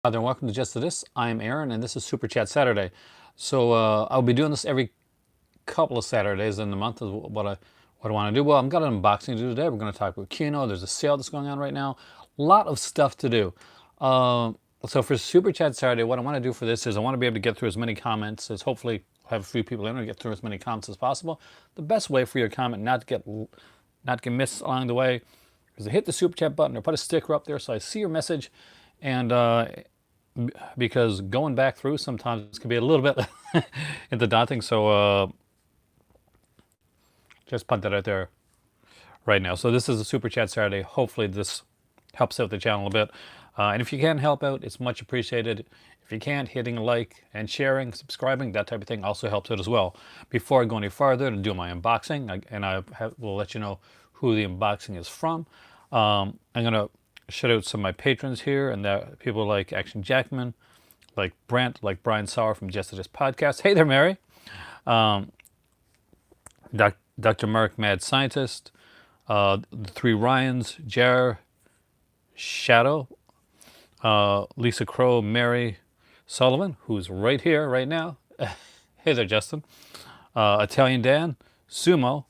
Hi there, welcome to Just to This. I'm Aaron, and this is Super Chat Saturday. So I'll be doing this every couple of Saturdays in the month. Is what I want to do. Well, I've got an unboxing to do today. We're going to talk about Kino. There's a sale that's going on right now. A lot of stuff to do. So for Super Chat Saturday, what I want to do for this is I want to be able to get through as many comments as hopefully have a few people in and get through as many comments as possible. The best way for your comment not to get missed along the way is to hit the Super Chat button or put a sticker up there so I see your message. And because going back through sometimes can be a little bit into daunting. So just put that out there right now. So this is a Super Chat Saturday. Hopefully this helps out the channel a bit. And if you can help out, it's much appreciated. If you can't, hitting a like and sharing, subscribing, that type of thing also helps out as well. Before I go any farther to do my unboxing, will let you know who the unboxing is from. I'm going to shout out some of my patrons here, and that people like Action Jackman, like Brent, like Brian Sauer from Just to This Podcast. Hey there, Mary. Dr. Mark, Mad Scientist, the three Ryans, Jar, Shadow, Lisa Crow, Mary Sullivan, who's right here, right now. Hey there, Justin. Italian Dan, Sumo,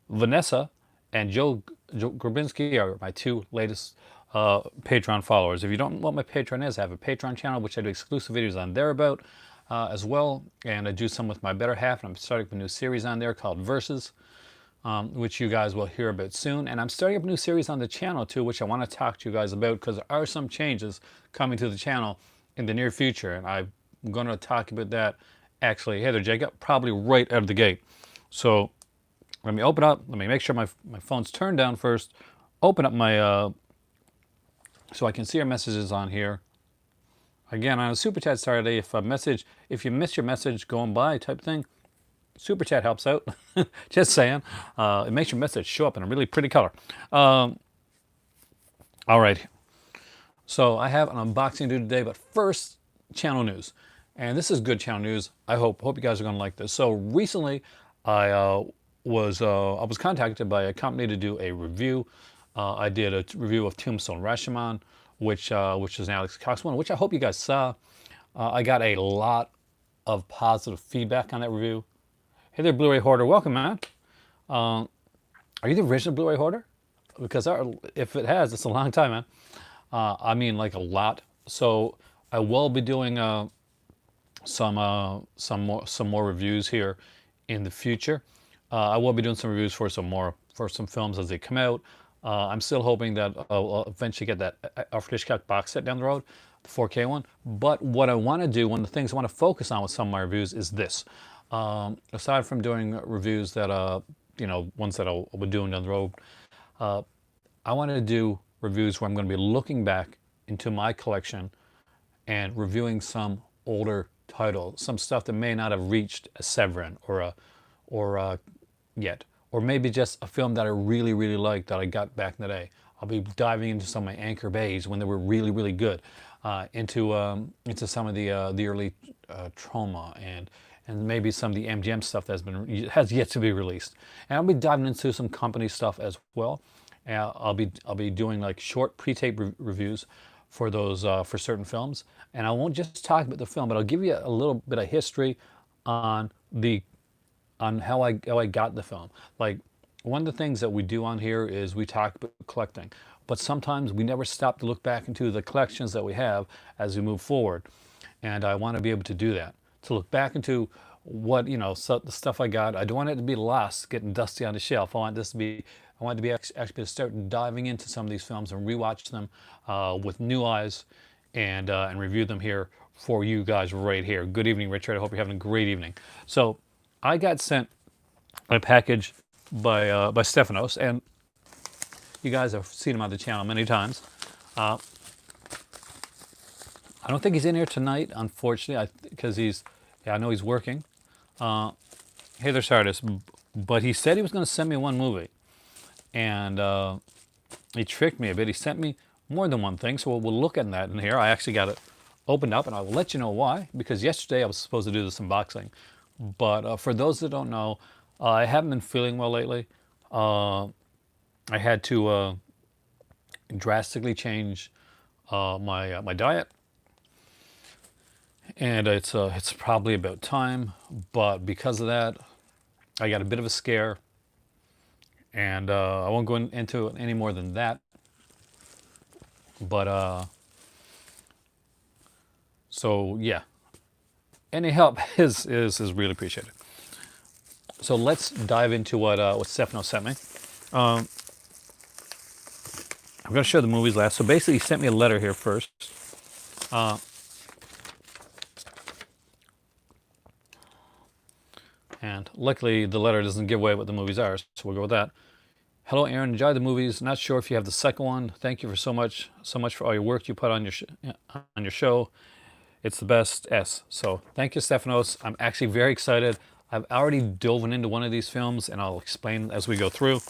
Vanessa, and Joe Grabinski are my two latest Patreon followers. If you don't know what my Patreon is, I have a Patreon channel which I do exclusive videos on there about as well, and I do some with my better half, and I'm starting up a new series on there called Versus, which you guys will hear about soon. And I'm starting up a new series on the channel too, which I want to talk to you guys about because there are some changes coming to the channel in the near future, and I'm going to talk about that actually, hey there, Jacob, probably right out of the gate. So let me open up, let me make sure my phone's turned down first, open up my, so I can see our messages on here. Again, on a Super Chat Saturday, if you miss your message going by type thing, Super Chat helps out. Just saying. It makes your message show up in a really pretty color. All right. So I have an unboxing to do today, but first, channel news. And this is good channel news. I hope you guys are going to like this. So recently, I was contacted by a company to do a review. I did a review of Tombstone Rashomon, which is an Alex Cox one, which I hope you guys saw. I got a lot of positive feedback on that review. Hey there, Blu-ray Hoarder. Welcome, man. Are you the original Blu-ray Hoarder? Because if it has, it's a long time, man. I mean, like a lot. So I will be doing some more reviews here in the future. I will be doing some reviews for some films as they come out. I'm still hoping that I'll eventually get that Alfred Hitchcock box set down the road, the 4K one. But what I want to do, one of the things I want to focus on with some of my reviews is this. Aside from doing reviews that ones that I'll be doing down the road, I want to do reviews where I'm going to be looking back into my collection and reviewing some older titles, some stuff that may not have reached a Severin yet, or maybe just a film that I really, really liked that I got back in the day. I'll be diving into some of my Anchor Bays when they were really, really good, into some of the early Trauma and maybe some of the MGM stuff that has yet to be released. And I'll be diving into some company stuff as well. I'll be doing like short pre-tape reviews for those for certain films, and I won't just talk about the film, but I'll give you a little bit of history on how I got the film. Like, one of the things that we do on here is we talk about collecting, but sometimes we never stop to look back into the collections that we have as we move forward, and I want to be able to do that, to look back into what the stuff I got. I don't want it to be lost, getting dusty on the shelf. I want to be actually to start diving into some of these films and rewatch them with new eyes and review them here for you guys right here. Good evening, Richard. I hope you're having a great evening. So I got sent a package by Stefanos, and you guys have seen him on the channel many times. I don't think he's in here tonight, unfortunately, because I know he's working. Hey there, Sardis. But he said he was going to send me one movie, and he tricked me a bit. He sent me more than one thing, so we'll look at that in here. I actually got it opened up, and I will let you know why, because yesterday I was supposed to do this unboxing. But for those that don't know, I haven't been feeling well lately. I had to drastically change my diet, and it's probably about time. But because of that, I got a bit of a scare, and I won't go into it any more than that. But so yeah, any help is really appreciated. So let's dive into what Stefano sent me. Um, I'm going to show the movies last. So basically, he sent me a letter here first. Uh, and luckily, the letter doesn't give away what the movies are, so we'll go with that. Hello, Aaron. Enjoy the movies. Not sure if you have the second one. Thank you for so much for all your work you put on your show. It's the best. S. So thank you, Stefanos. I'm actually very excited. I've already dove into one of these films, and I'll explain as we go through.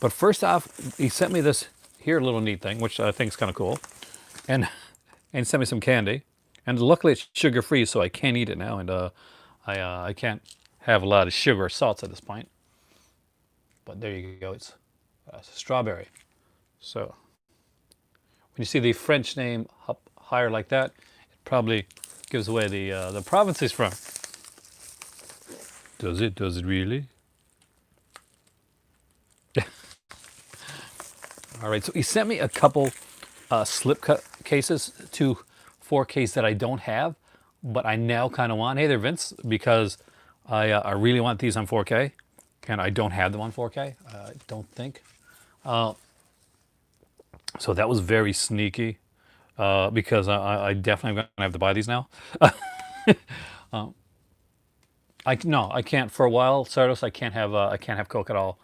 But first off, he sent me this here little neat thing, which I think is kind of cool, and and sent me some candy. And luckily, it's sugar free, so I can eat it now, and I can't have a lot of sugar or salts at this point. But there you go. It's strawberry. So when you see the French name up higher like that, it probably gives away the province he's from. Does it? Does it really? All right. So he sent me a couple slip cut cases, two 4Ks that I don't have, but I now kind of want. Hey there, Vince, because I really want these on 4K, and I don't have them on 4K. I don't think. So that was very sneaky, because I definitely am gonna have to buy these now. No, I can't for a while, Sardos. I can't have Coke at all.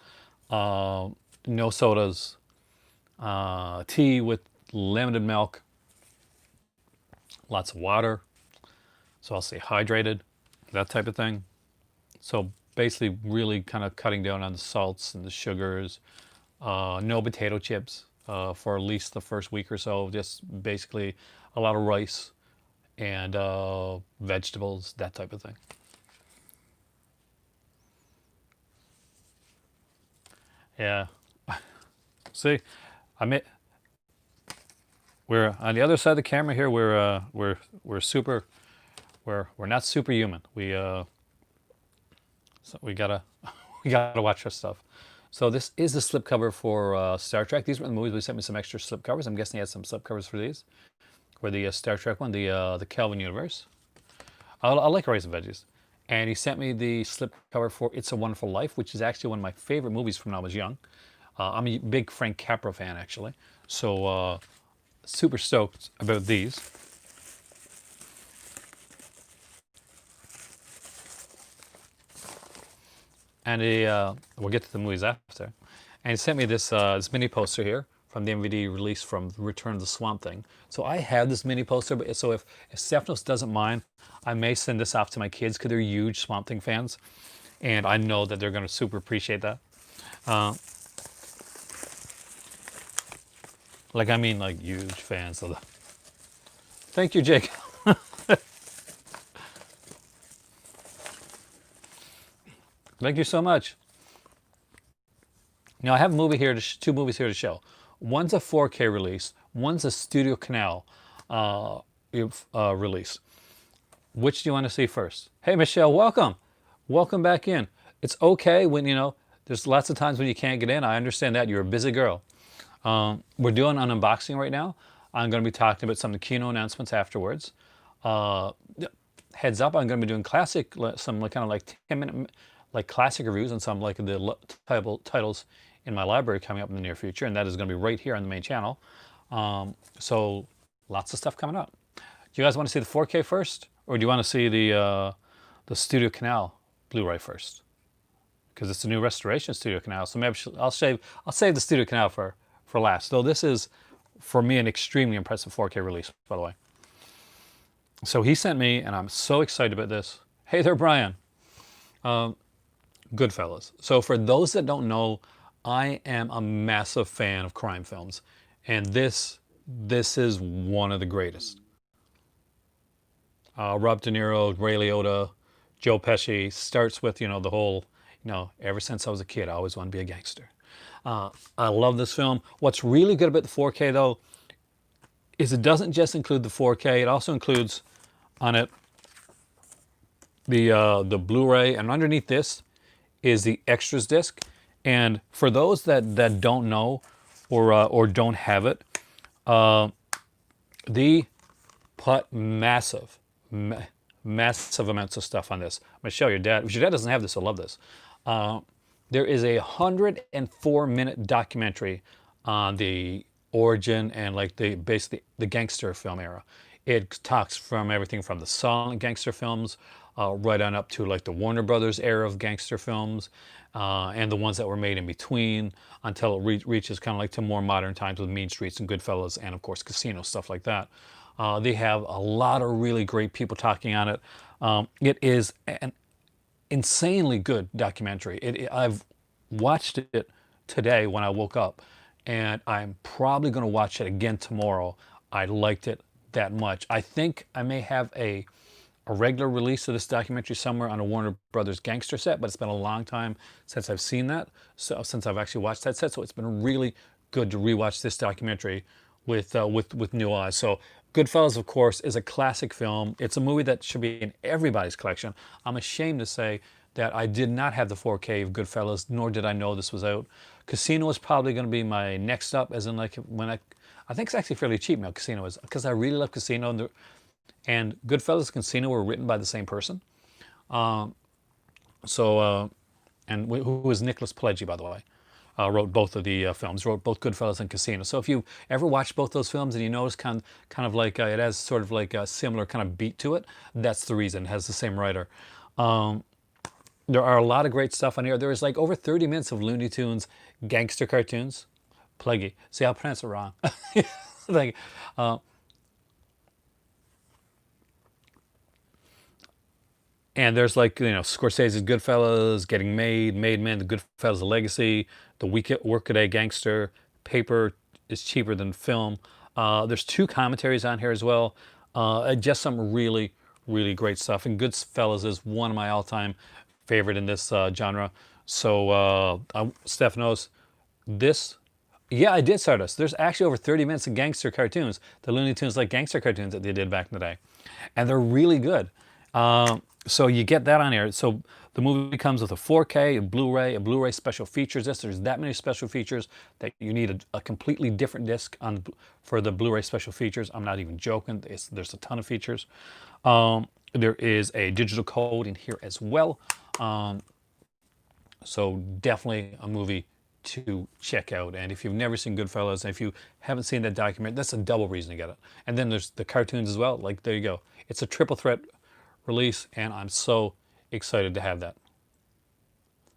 No sodas. Tea with limited milk. Lots of water. So I'll say hydrated, that type of thing. So basically, really kind of cutting down on the salts and the sugars. No potato chips for at least the first week or so. Just basically a lot of rice and vegetables, that type of thing. Yeah. See, I mean, we're on the other side of the camera here. We're super. We're not superhuman. So we gotta we gotta watch our stuff. So this is the slipcover for Star Trek. These were the movies. We sent me some extra slipcovers. I'm guessing he has some slipcovers for these. For the Star Trek one, the Kelvin universe. I like rice and veggies. And he sent me the slipcover for It's a Wonderful Life, which is actually one of my favorite movies from when I was young. I'm a big Frank Capra fan, actually. So super stoked about these. And we'll get to the movies after. And he sent me this mini poster here from the DVD release from Return of the Swamp Thing. So I have this mini poster, but so if Stephanos doesn't mind, I may send this off to my kids because they're huge Swamp Thing fans, and I know that they're going to super appreciate that. I mean, like huge fans of the. Thank you, Jake. Thank you so much. Now I have a movie here, two movies here to show. One's a 4K release. One's a Studio Canal release. Which do you want to see first? Hey, Michelle, welcome. Welcome back in. It's okay when, there's lots of times when you can't get in. I understand that. You're a busy girl. We're doing an unboxing right now. I'm going to be talking about some of the Kino announcements afterwards. Heads up, I'm going to be doing some kind of like 10-minute classic reviews on some like the titles in my library coming up in the near future, and that is going to be right here on the main channel. So lots of stuff coming up. Do you guys want to see the 4K first, or do you want to see the Studio Canal Blu-ray first? Because it's a new restoration Studio Canal, so maybe I'll save the Studio Canal for last. Though this is, for me, an extremely impressive 4K release, by the way. So he sent me, and I'm so excited about this. Hey there, Brian. Goodfellas. So for those that don't know, I am a massive fan of crime films, and this is one of the greatest. Rob De Niro, Ray Liotta, Joe Pesci starts with the whole ever since I was a kid I always wanted to be a gangster. I love this film. What's really good about the 4K though is it doesn't just include the 4K. It also includes on it, the Blu-ray, and underneath this is the extras disc. And for those that don't know or don't have it, the put massive amounts of stuff on this. I'm gonna show your dad. If your dad doesn't have this, he'll love this. There is a 104-minute documentary on the origin and like basically the gangster film era. It talks from everything from the silent gangster films right on up to like the Warner Brothers era of gangster films and the ones that were made in between until it reaches kind of like to more modern times with Mean Streets and Goodfellas and of course Casino, stuff like that. They have a lot of really great people talking on it. It is an insanely good documentary. I've watched it today when I woke up, and I'm probably going to watch it again tomorrow. I liked it that much. I think I may have a regular release of this documentary somewhere on a Warner Brothers Gangster set, but it's been a long time since I've seen that, so since I've actually watched that set. So it's been really good to rewatch this documentary with new eyes. So Goodfellas, of course, is a classic film. It's a movie that should be in everybody's collection. I'm ashamed to say that I did not have the 4K of Goodfellas, nor did I know this was out. Casino is probably going to be my next up, as in like when I think it's actually fairly cheap now, Casino is, because I really love Casino, and Goodfellas and Casino were written by the same person. And who was Nicholas Pileggi, by the way. Wrote both of the films, wrote both Goodfellas and Casino. So if you ever watch both those films and you notice kind of like it has sort of like a similar kind of beat to it, that's the reason. It has the same writer. There are a lot of great stuff on here. There is like over 30 minutes of Looney Tunes gangster cartoons. Pileggi. See, I'll pronounce it wrong. like, And there's like, Scorsese's Goodfellas, Getting Made, Made Men, The Goodfellas, A Legacy, The Workaday Gangster, Paper is Cheaper Than Film. There's 2 commentaries on here as well. Just some really, really great stuff. And Goodfellas is one of my all-time favorite in this genre. So Steph knows this. Yeah, I did Stardust. There's actually over 30 minutes of gangster cartoons, the Looney Tunes like gangster cartoons that they did back in the day. And they're really good. So you get that on here. So the movie comes with a 4K, a Blu-ray special features disc. There's that many special features that you need a completely different disc for the Blu-ray special features. I'm not even joking. There's a ton of features. There is a digital code in here as well. So definitely a movie to check out. And if you've never seen Goodfellas, and if you haven't seen that documentary, that's a double reason to get it. And then there's the cartoons as well. Like, there you go. It's a triple threat release, and I'm so excited to have that.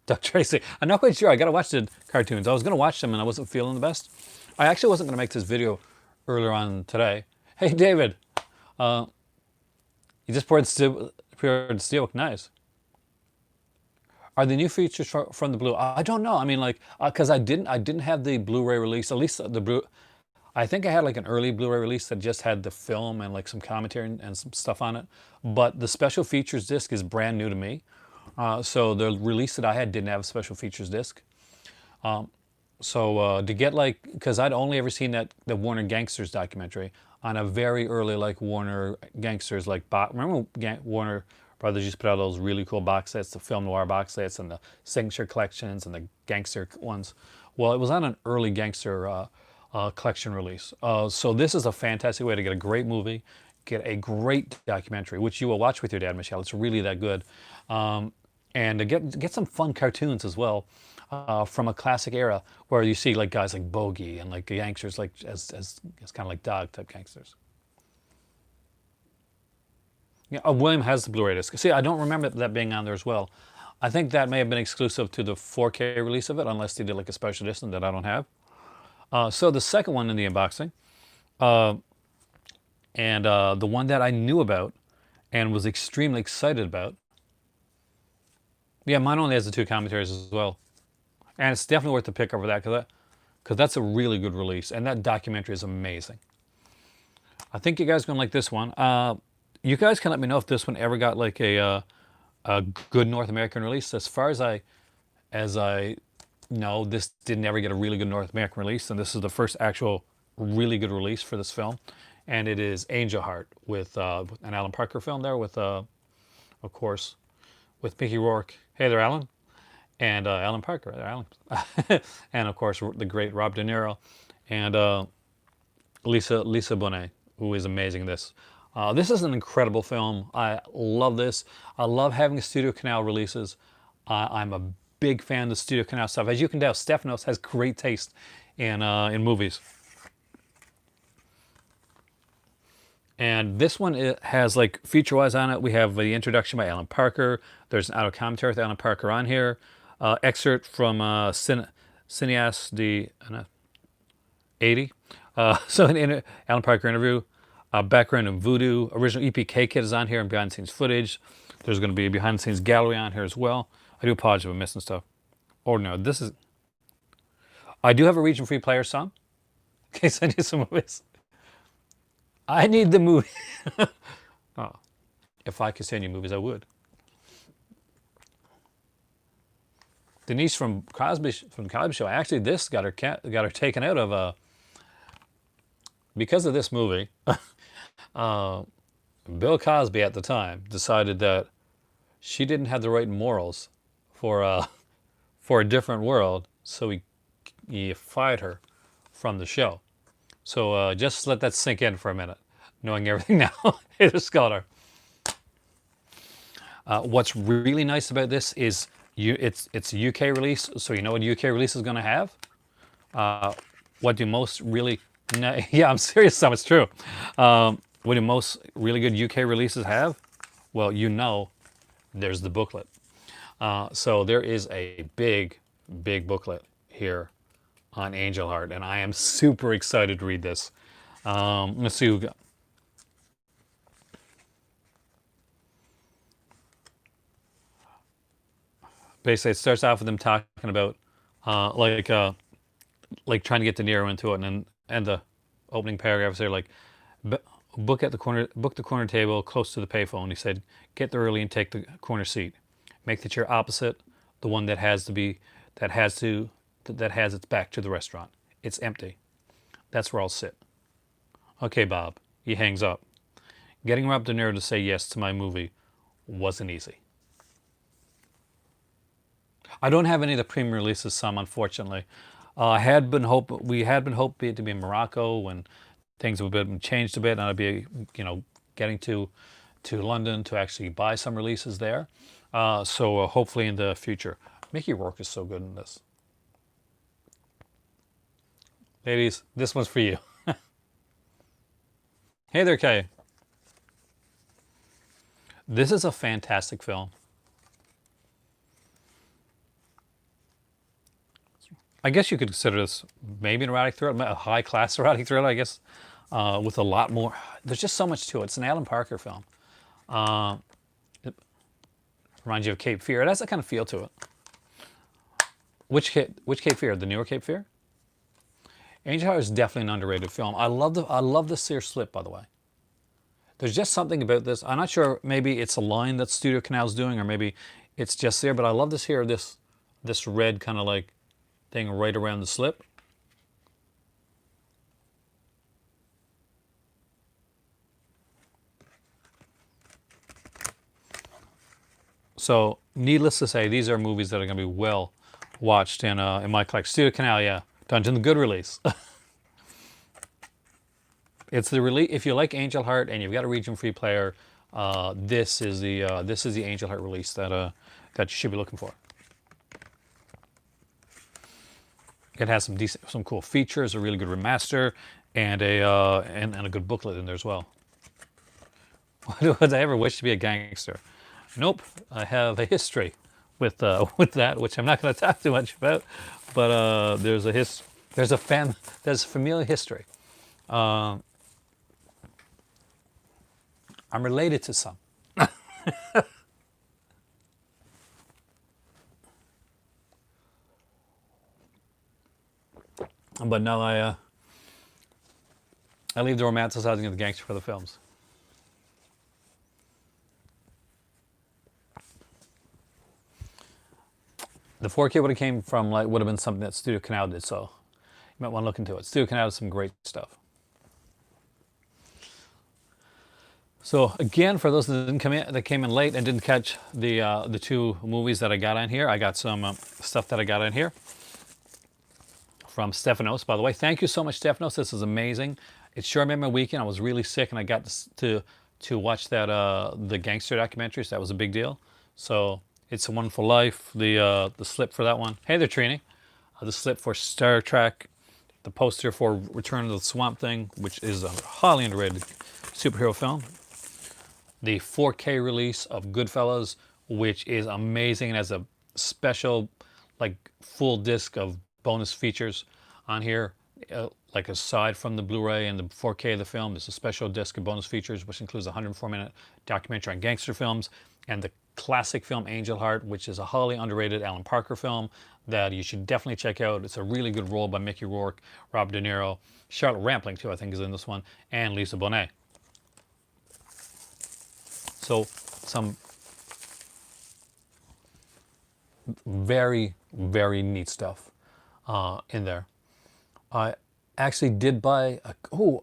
Doug Tracy. I'm not quite sure. I got to watch the cartoons. I was going to watch them, and I wasn't feeling the best. I actually wasn't going to make this video earlier on today. Hey, David. You just poured steel. Nice. Are the new features from the Blu? I don't know. I mean, like, because I didn't have the Blu-ray release. At least I think I had like an early Blu-ray release that just had the film and like some commentary and some stuff on it. But the special features disc is brand new to me. So the release that I had didn't have a special features disc. So to get like, because I'd only ever seen the Warner Gangsters documentary on a very early like Warner Gangsters like remember Warner Brothers used to put out those really cool box sets, the film noir box sets and the signature collections and the gangster ones. Well, it was on an early gangster collection release. So this is a fantastic way to get a great movie, get a great documentary, which you will watch with your dad, Michelle. It's really that good. And to get some fun cartoons as well from a classic era where you see like guys like Bogey and like gangsters like as kind of like dog type gangsters. Yeah, William has the Blu-ray disc. See, I don't remember that being on there as well. I think that may have been exclusive to the 4K release of it, unless they did like a special edition that I don't have. So the second one in the unboxing, and the one that I knew about and was extremely excited about. Yeah, mine only has the 2 commentaries as well. And it's definitely worth the pick over that because that's a really good release. And that documentary is amazing. I think you guys are going to like this one. You guys can let me know if this one ever got like a good North American release. As far as I know, this did never get a really good North American release. And this is the first actual really good release for this film. and it is Angel Heart with an Alan Parker film there with, of course, with Mickey Rourke. Hey there, Alan. And Alan Parker, there, Alan. And of course, the great Rob De Niro and Lisa Bonet, who is amazing in this. This is an incredible film. I love this. I love having Studio Canal releases. I'm a big fan of the Studio Canal stuff. As you can tell, Stephanos has great taste in movies. And this one, it has like feature-wise on it. We have the introduction by Alan Parker. There's an auto commentary with Alan Parker on here. Excerpt from Cineast de 80. So an Alan Parker interview. Background in Voodoo. Original EPK kit is on here and behind-the-scenes footage. There's going to be a behind-the-scenes gallery on here as well. I do apologize if I'm missing stuff. Oh no, this is... I do have a region-free player song in case I need some movies. I need the movie. Oh, if I could send you movies, I would. Denise from Cosby Show. Actually, this got her taken out of because of this movie. Bill Cosby at the time decided that she didn't have the right morals for a different world, so he fired her from the show. So just let that sink in for a minute, knowing everything now. Hey, the scholar. What's really nice about this is it's a UK release, so you know what a UK release is going to have. What do most really... yeah, I'm serious, Tom, it's true. What do most really good UK releases have? Well, you know, there's the booklet. So there is a big booklet here on Angel Heart, and I am super excited to read this. Let's see who got... Basically, it starts off with them talking about like trying to get De Niro into it, and the opening paragraphs are like, book the corner table close to the payphone. He said, get there early and take the corner seat. Make the chair opposite the one that has its back to the restaurant. It's empty. That's where I'll sit. Okay, Bob. He hangs up. Getting Rob De Niro to say yes to my movie wasn't easy. I don't have any of the premium releases, some, unfortunately. We had been hoping it to be in Morocco when things have been changed a bit, and I'd be, getting to London to actually buy some releases there. So hopefully in the future. Mickey Rourke is so good in this. Ladies, this one's for you. Hey there, Kay. This is a fantastic film. I guess you could consider this maybe an erotic thriller, a high-class erotic thriller, I guess, with a lot more. There's just so much to it. It's an Alan Parker film. It reminds you of Cape Fear. It has that kind of feel to it. Which Cape Fear? The newer Cape Fear? Angel Heart is definitely an underrated film. I love the sear slip, by the way. There's just something about this. I'm not sure. Maybe it's a line that Studio Canal's doing, or maybe it's just there. But I love this here. This red kind of like thing right around the slip. So, needless to say, these are movies that are going to be well watched in my collection. Studio Canal, yeah, Dungeon, the good release. It's the release. If you like Angel Heart and you've got a region-free player, this is the Angel Heart release that you should be looking for. It has some cool features, a really good remaster, and a good booklet in there as well. Would I ever wish to be a gangster? Nope. I have a history with that, which I'm not going to talk too much about. But there's a familial history. I'm related to some. But no, I leave the romanticizing of the gangster for the films. The 4K would have came from would have been something that Studio Canal did, so you might want to look into it. Studio Canal does some great stuff. So again, for those that didn't come in, that came in late and didn't catch the two movies that I got on here, I got some stuff that I got on here from Stephanos. By the way, thank you so much, Stephanos. This is amazing. It sure made my weekend. I was really sick, and I got to watch that the Gangster documentary. So that was a big deal. So It's a Wonderful Life, the slip for that one. Hey there, Trini. The slip for Star Trek, the poster for Return of the Swamp Thing, which is a highly underrated superhero film. The 4K release of Goodfellas, which is amazing and has a special, like, full disc of bonus features on here. Like, aside from the Blu-ray and the 4K of the film, there's a special disc of bonus features, which includes a 104-minute documentary on gangster films and the classic film Angel Heart, which is a highly underrated Alan Parker film that you should definitely check out. It's a really good role by Mickey Rourke, Robert De Niro, Charlotte Rampling too, I think, is in this one, and Lisa Bonet. So some very, very neat stuff in there. I actually did buy,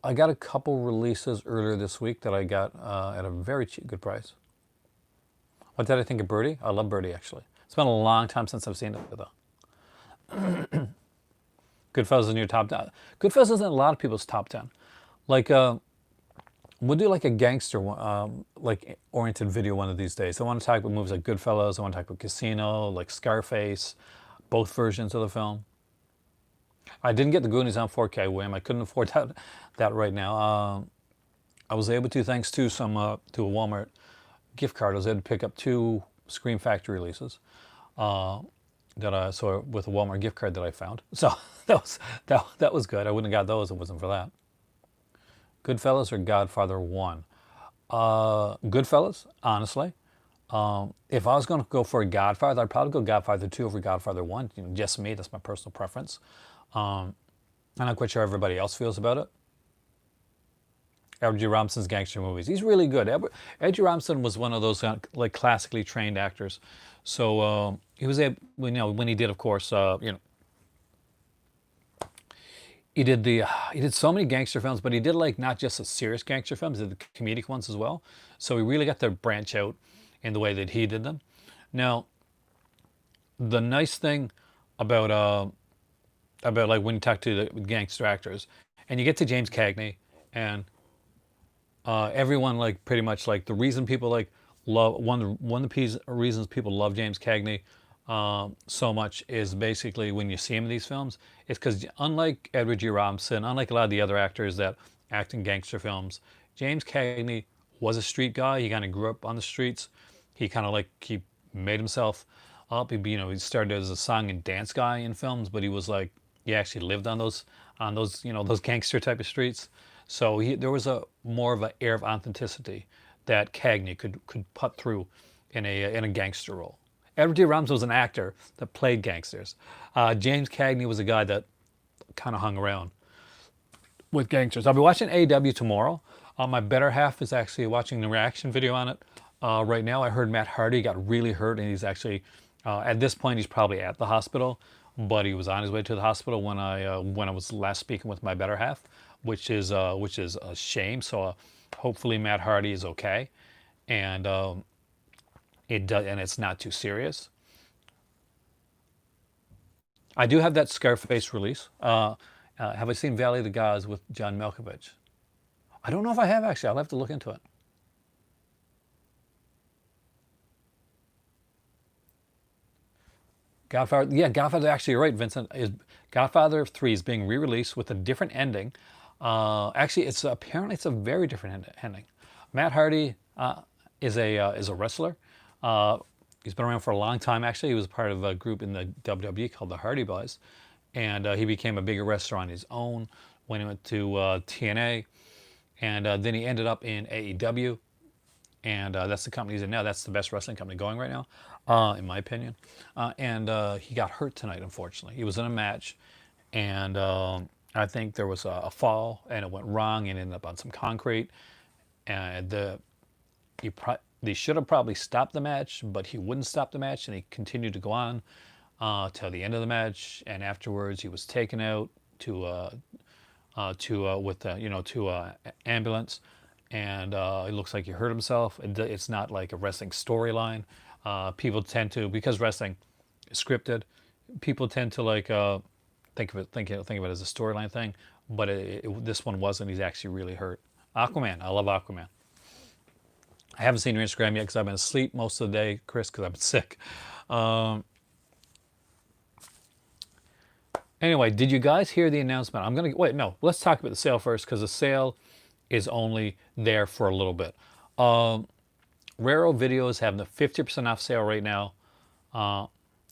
I got a couple releases earlier this week that I got at a very cheap, good price. What did I think of Birdie? I love Birdie, actually. It's been a long time since I've seen it, though. Goodfellas is in your top 10. Goodfellas is in a lot of people's top 10. Like, we'll do like a gangster like oriented video one of these days. I want to talk about movies like Goodfellas. I want to talk about Casino, like Scarface, both versions of the film. I didn't get the Goonies on 4K, Wim. I couldn't afford that right now. I was able to, thanks to some to a Walmart gift card. I was able to pick up 2 Scream Factory releases that I saw with a Walmart gift card that I found. So that was good. I wouldn't have got those if it wasn't for that. Goodfellas or Godfather 1? Goodfellas, honestly. If I was going to go for a Godfather, I'd probably go Godfather 2 over Godfather 1. You know, just me, that's my personal preference. I'm not quite sure how everybody else feels about it. Edward G. Robson's gangster movies. He's really good. Edward G. Robson was one of those like classically trained actors. So he was able, when he did, of course, he did so many gangster films, but he did like not just the serious gangster films, he did the comedic ones as well. So he really got to branch out in the way that he did them. Now, the nice thing about like when you talk to the gangster actors, and you get to James Cagney, and everyone, like, pretty much, like, the reason people like love one of the reasons people love James Cagney so much is basically when you see him in these films, it's because unlike Edward G. Robson, unlike a lot of the other actors that act in gangster films, James Cagney was a street guy. He kind of grew up on the streets. He kind of, like, he made himself up. He started as a song and dance guy in films, but he was like, he actually lived on those those gangster type of streets. So there was a more of an air of authenticity that Cagney could put through in a gangster role. Edward G. Robson was an actor that played gangsters. James Cagney was a guy that kind of hung around with gangsters. I'll be watching AEW tomorrow. My better half is actually watching the reaction video on it right now. I heard Matt Hardy got really hurt, and he's actually at this point he's probably at the hospital, but he was on his way to the hospital when I was last speaking with my better half, which is a shame. So hopefully Matt Hardy is okay, and it's not too serious. I do have that Scarface release. Have I seen Valley of the Gods with John Malkovich? I don't know if I have, actually. I'll have to look into it. Godfather, yeah, Godfather, actually, you're right, Vincent. Godfather 3 is being re-released with a different ending. Actually, apparently it's a very different ending. Matt Hardy is a wrestler. He's been around for a long time, actually. He was part of a group in the WWE called the Hardy Boys. And he became a bigger wrestler on his own when he went to TNA. And then he ended up in AEW. And that's the company he's in now. That's the best wrestling company going right now, in my opinion. And he got hurt tonight, unfortunately. He was in a match, and I think there was a fall, and it went wrong, and ended up on some concrete. And they should have probably stopped the match, but he wouldn't stop the match, and he continued to go on till the end of the match. And afterwards, he was taken out to ambulance. and it looks like he hurt himself. It's not like a wrestling storyline. People tend to, because wrestling is scripted, people tend to like think of it as a storyline thing. But this one wasn't. He's actually really hurt. Aquaman. I love Aquaman. I haven't seen your Instagram yet because I've been asleep most of the day, Chris, because I've been sick. Anyway, did you guys hear the announcement? I'm gonna wait. No, let's talk about the sale first because the sale is only there for a little bit. Raro Video is having the 50% off sale right now.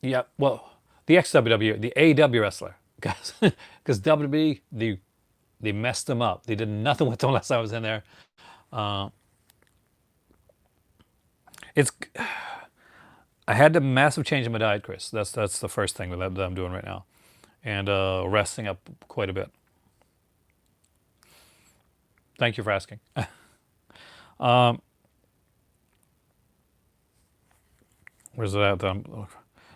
Yeah, well, the ex-WWE, the AEW wrestler, guys, because WWE they messed them up. They did nothing with them last time I was in there. It's I had a massive change in my diet, Chris. That's the first thing that I'm doing right now, and resting up quite a bit. Thank you for asking. Where's it at?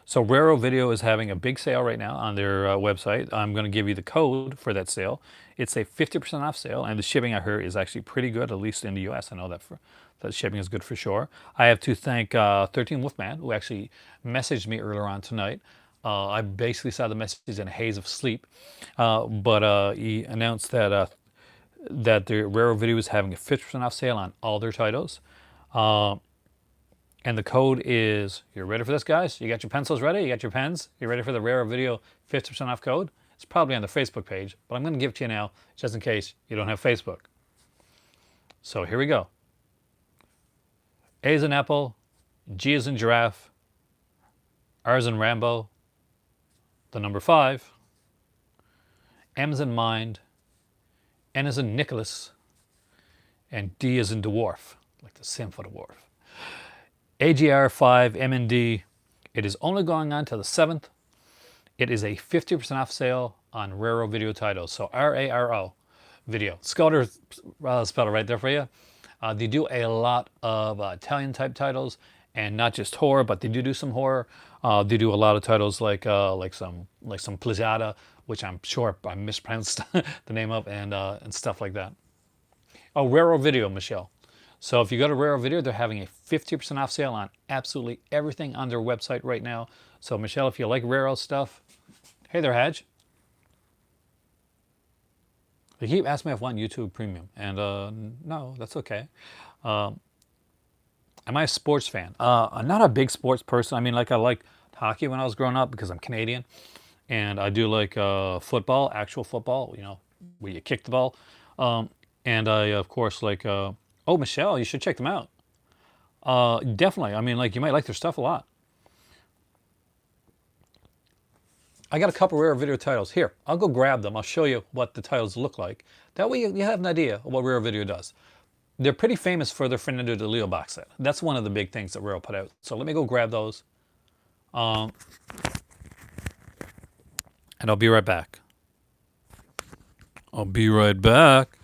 So Raro Video is having a big sale right now on their website. I'm going to give you the code for that sale. It's a 50% off sale, and the shipping I heard is actually pretty good, at least in the U.S. I know that shipping is good for sure. I have to thank 13 Wolfman, who actually messaged me earlier on tonight. I basically saw the message in a haze of sleep, but he announced that the Raro Video is having a 50% off sale on all their titles. And the code is, you ready for this, guys? You got your pencils ready? You got your pens? You ready for the Raro Video 50% off code? It's probably on the Facebook page, but I'm going to give it to you now, just in case you don't have Facebook. So here we go. A is in apple, G is in giraffe, R is in Rambo, the number 5, M is in mind, N is in Nicholas, and D is in dwarf, like the Symphony dwarf. AGR 5 MND. It is only going on till the 7th. It is a 50% off sale on Raro Video titles. So RARO Video. Sculptor spelled it right there for you. They do a lot of Italian type titles, and not just horror, but they do some horror. They do a lot of titles like some Plazada, which I'm sure I mispronounced the name of, and stuff like that. Oh, Raro Video, Michelle. So if you go to Raro Video, they're having a 50% off sale on absolutely everything on their website right now. So Michelle, if you like Raro stuff, hey there, Hadj. They keep asking me if I want YouTube Premium, and no, that's okay. Am I a sports fan? I'm not a big sports person. I mean, like I liked hockey when I was growing up because I'm Canadian, and I do like football, actual football, you know, where you kick the ball. And I, of course, like... oh, Michelle, you should check them out. Definitely. I mean, like, you might like their stuff a lot. I got a couple Raro Video titles. Here, I'll go grab them. I'll show you what the titles look like. That way you have an idea of what Raro Video does. They're pretty famous for their Fernando de Leo box set. That's one of the big things that Raro put out. So let me go grab those. And I'll be right back. I'll be right back.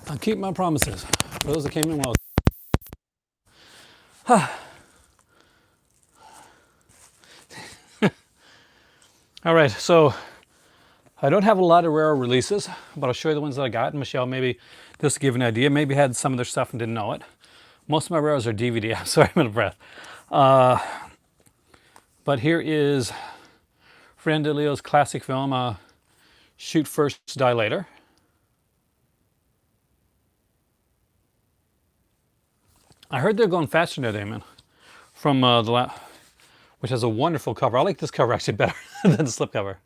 I'll keep my promises. For those that came in well. All right, so I don't have a lot of Raro releases, but I'll show you the ones that I got. And Michelle, maybe just to give you an idea, maybe had some of their stuff and didn't know it. Most of my Raros are DVD. I'm sorry, I'm out of breath. But here is Fernando de Leo's classic film, Shoot First, Die Later. I heard they're going faster now, Damon, from which has a wonderful cover. I like this cover actually better than the slipcover.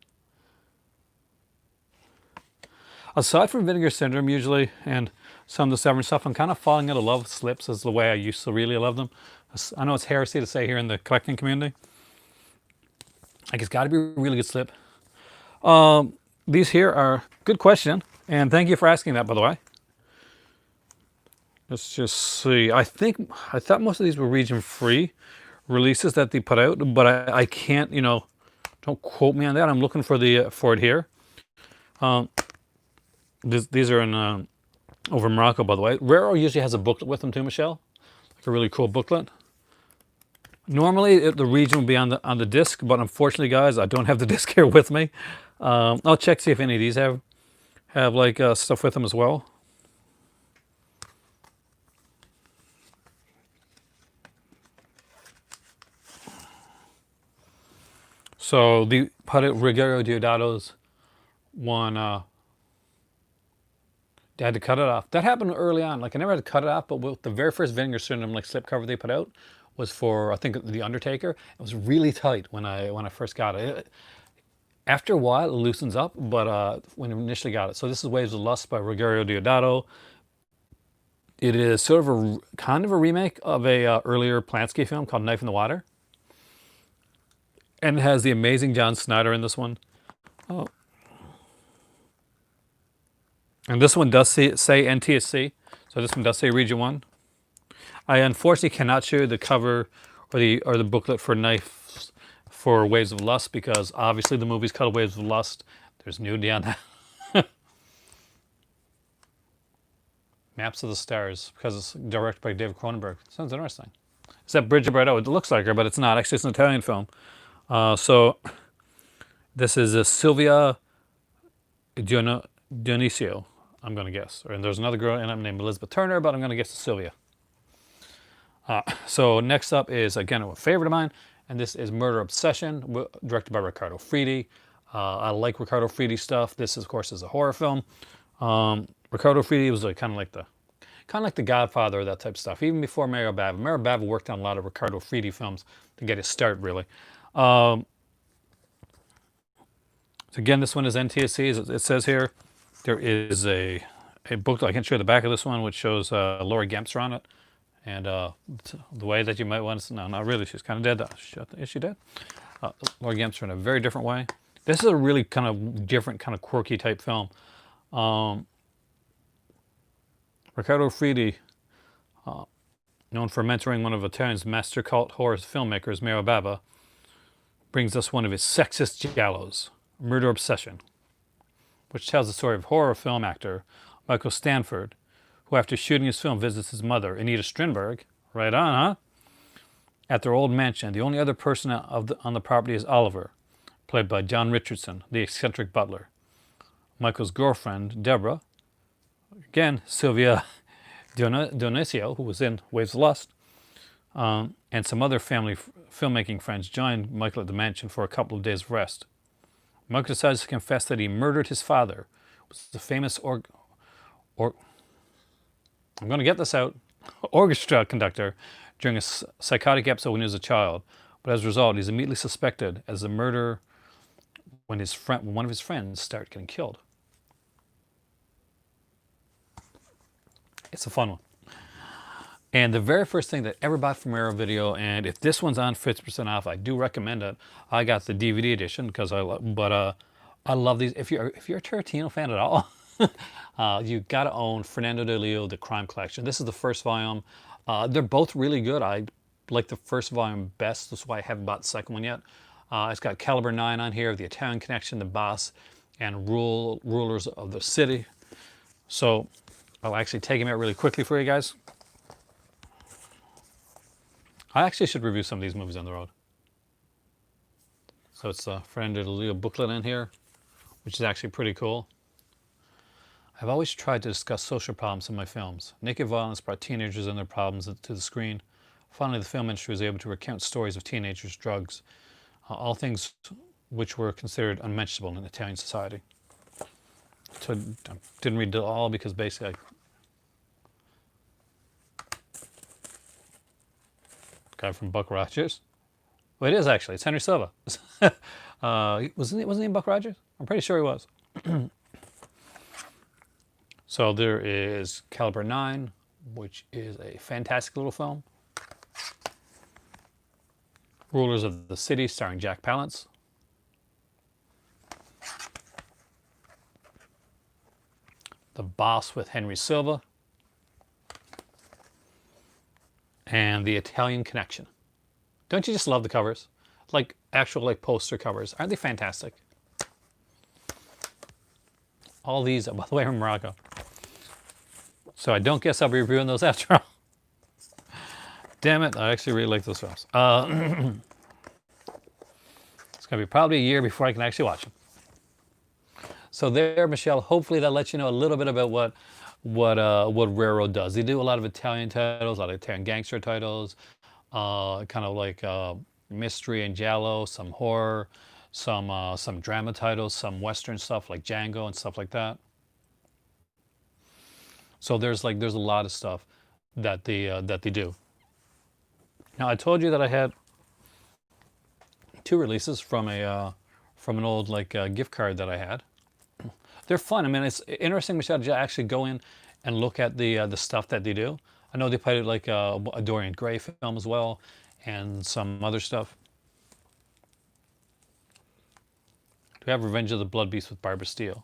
Aside from Vinegar Syndrome, usually, and some of the Severn stuff, I'm kind of falling out of love with slips as the way I used to really love them. I know it's heresy to say here in the collecting community. Like, it's got to be a really good slip. These here are, good question, and thank you for asking that, by the way. Let's just see. I thought most of these were region-free releases that they put out, but I can't, don't quote me on that. I'm looking for it here. These are in over in Morocco, by the way. Raro usually has a booklet with them too, Michelle, like a really cool booklet. Normally the region will be on the disc, but unfortunately, guys, I don't have the disc here with me. I'll check see if any of these have like stuff with them as well. So the Rogerio Deodato's one. They had to cut it off. That happened early on. Like, I never had to cut it off, but with the very first Vinegar Syndrome like slipcover they put out was for, I think, The Undertaker. It was really tight when I first got it. After a while, it loosens up, but when I initially got it. So this is Waves of Lust by Rogerio Deodato. It is sort of kind of a remake of a earlier Polanski film called Knife in the Water. And it has the amazing John Snyder in this one. Oh. And this one does say NTSC, so this one does say Region 1. I unfortunately cannot show you the cover or the booklet for Knife for Waves of Lust, because obviously the movie's called Waves of Lust. There's nudity on that. Maps of the Stars, because it's directed by David Cronenberg. Sounds interesting. Is that Bridget Bardot? It looks like her, but it's not. Actually, it's an Italian film. So this is Silvia Dionisio, I'm going to guess. And there's another girl in it named Elizabeth Turner, but I'm going to guess it's Sylvia. So next up is, again, a favorite of mine, and this is Murder Obsession, directed by Riccardo Fridi. I like Riccardo Fridi stuff. This, of course, is a horror film. Riccardo Fridi was like, kind of like the Godfather of that type of stuff, even before Mario Bava. Mario Bava worked on a lot of Riccardo Fridi films to get his start, really. So again, this one is NTSC. It says here there is a book. I can show you the back of this one, which shows Laurie Gempster on it. And the way that you might want to, no, not really. She's kind of dead. Is she dead? Laurie Gempster in a very different way. This is a really kind of different, kind of quirky type film. Riccardo Fridi, known for mentoring one of Italian's master cult horror filmmakers, Mario Bava, brings us one of his sexist giallos, Murder Obsession, which tells the story of horror film actor Michael Stanford, who after shooting his film visits his mother, Anita Strindberg, right on, huh? At their old mansion. The only other person on the property is Oliver, played by John Richardson, the eccentric butler. Michael's girlfriend, Deborah, again, Silvia Dionisio, who was in Waves of Lust, and some other family filmmaking friends joined Michael at the mansion for a couple of days of rest. Michael decides to confess that he murdered his father, who was the famous I'm going to get this out, orchestra conductor during a psychotic episode when he was a child. But as a result, he's immediately suspected as the murderer when one of his friends started getting killed. It's a fun one. And the very first thing that ever bought from Raro Video, and if this one's on 50% off, I do recommend it. I got the DVD edition because I love these. If you're a Tarantino fan at all, you gotta own Fernando de Leo, The Crime Collection. This is the first volume. They're both really good. I like the first volume best. That's why I haven't bought the second one yet. It's got Caliber 9 on here, The Italian Connection, The Boss, and Rulers of the City. So I'll actually take them out really quickly for you guys. I actually should review some of these movies on the road. So it's a friend of the little booklet in here, which is actually pretty cool. I've always tried to discuss social problems in my films. Naked violence brought teenagers and their problems to the screen. Finally, the film industry was able to recount stories of teenagers, drugs, all things which were considered unmentionable in Italian society. So I didn't read it all because basically guy from Buck Rogers. Well, it is actually. It's Henry Silva. Wasn't he in Buck Rogers? I'm pretty sure he was. So there is Caliber 9, which is a fantastic little film. Rulers of the City, starring Jack Palance. The Boss with Henry Silva. And The Italian Connection. Don't you just love the covers? Like actual like poster covers. Aren't they fantastic? All these, by the way, from Morocco. So I don't guess I'll be reviewing those after all. Damn it, I actually really like those films. It's going to be probably a year before I can actually watch them. So there, Michelle, hopefully that lets you know a little bit about what Raro does. They do a lot of Italian titles, a lot of Italian gangster titles, kind of like mystery and giallo, some horror, some drama titles, some Western stuff like Django and stuff like that. So there's a lot of stuff that they do. Now I told you that I had 2 releases from an old gift card that I had. They're fun. I mean, it's interesting, Michelle, to actually go in and look at the stuff that they do. I know they played like a Dorian Gray film as well, and some other stuff. Do we have Revenge of the Blood Beast with Barbara Steele?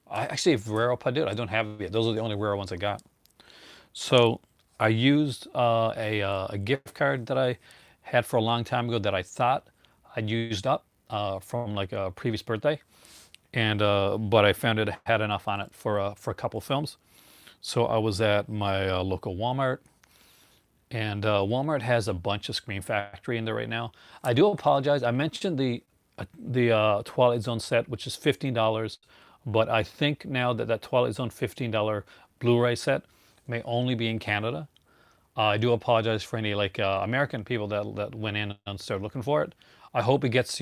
I actually, Raro Padut, I don't have it yet. Those are the only Raro ones I got. So I used a gift card that I had for a long time ago that I thought I'd used up from like a previous birthday, and but I found it had enough on it for a couple films. So I was at my local Walmart, and Walmart has a bunch of Scream Factory in there right now. I do apologize. I mentioned the Twilight Zone set, which is $15, but I think now that Twilight Zone $15 Blu-ray set may only be in Canada. I do apologize for any American people that went in and started looking for it. I hope it gets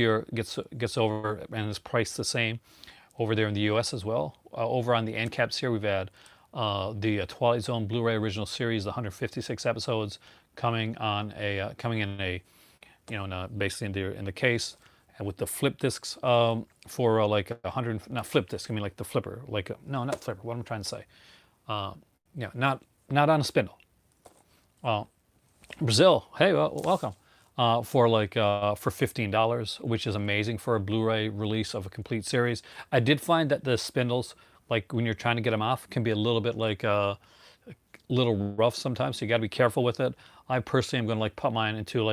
over and is priced the same over there in the U.S. as well. Over on the end caps here, we've had the Twilight Zone Blu-ray original series, the 156 episodes, coming in basically in the case, and with the flip discs for like 100, not flip disc, I mean like the flipper, no, not flipper. What am I trying to say? Not on a spindle. Brazil, hey, welcome. For $15, which is amazing for a Blu-ray release of a complete series. I did find that the spindles, like when you're trying to get them off, can be a little bit a little rough sometimes. So you got to be careful with it. I personally am going to put mine into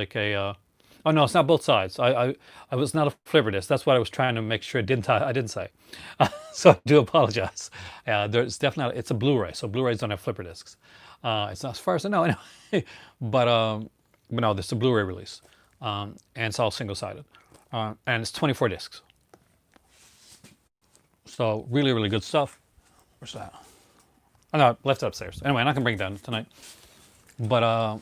oh no, it's not both sides. I was not a flipper disc. That's what I was trying to make sure I didn't say. So I do apologize. There's definitely it's a Blu-ray, so Blu-rays don't have flipper discs. It's not as far as I know anyway. But no, this is a Blu-ray release, and it's all single-sided, and it's 24 discs. So really, really good stuff. Where's that? Oh no, I left it upstairs. Anyway, I'm not gonna bring it down tonight. But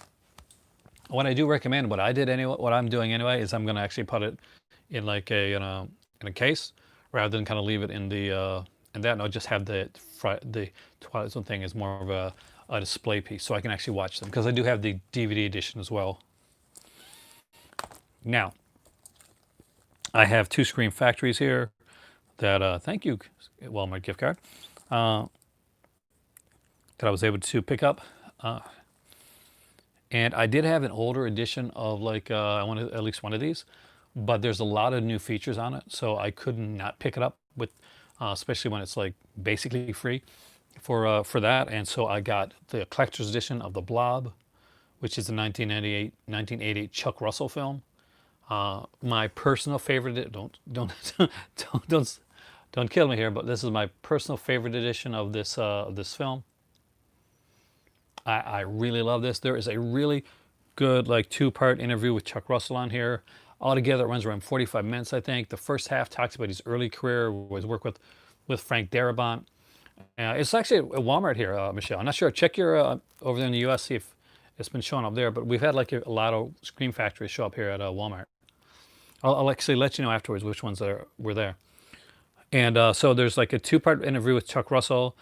what I do recommend, what I'm doing anyway, is I'm gonna actually put it in in a case rather than kind of leave it in the and that. And I'll just have the Twilight Zone thing as more of a display piece, so I can actually watch them, because I do have the DVD edition as well. Now, I have 2 Scream Factories here that, thank you, Walmart gift card, that I was able to pick up. And I did have an older edition of I wanted at least one of these, but there's a lot of new features on it, so I could not pick it up with, especially when it's basically free for that. And so I got the collector's edition of The Blob, which is a 1988 Chuck Russell film. My personal favorite. Don't kill me here, but this is my personal favorite edition of this film. I really love this. There is a really good 2-part interview with Chuck Russell on here. Altogether, it runs around 45 minutes, I think. The first half talks about his early career, was work with Frank Darabont. It's actually at Walmart here, Michelle. I'm not sure. Check your over there in the U.S. See if it's been showing up there. But we've had like a lot of Scream Factories show up here at Walmart. I'll actually let you know afterwards which ones were there. And so there's like a two-part interview with Chuck Russell.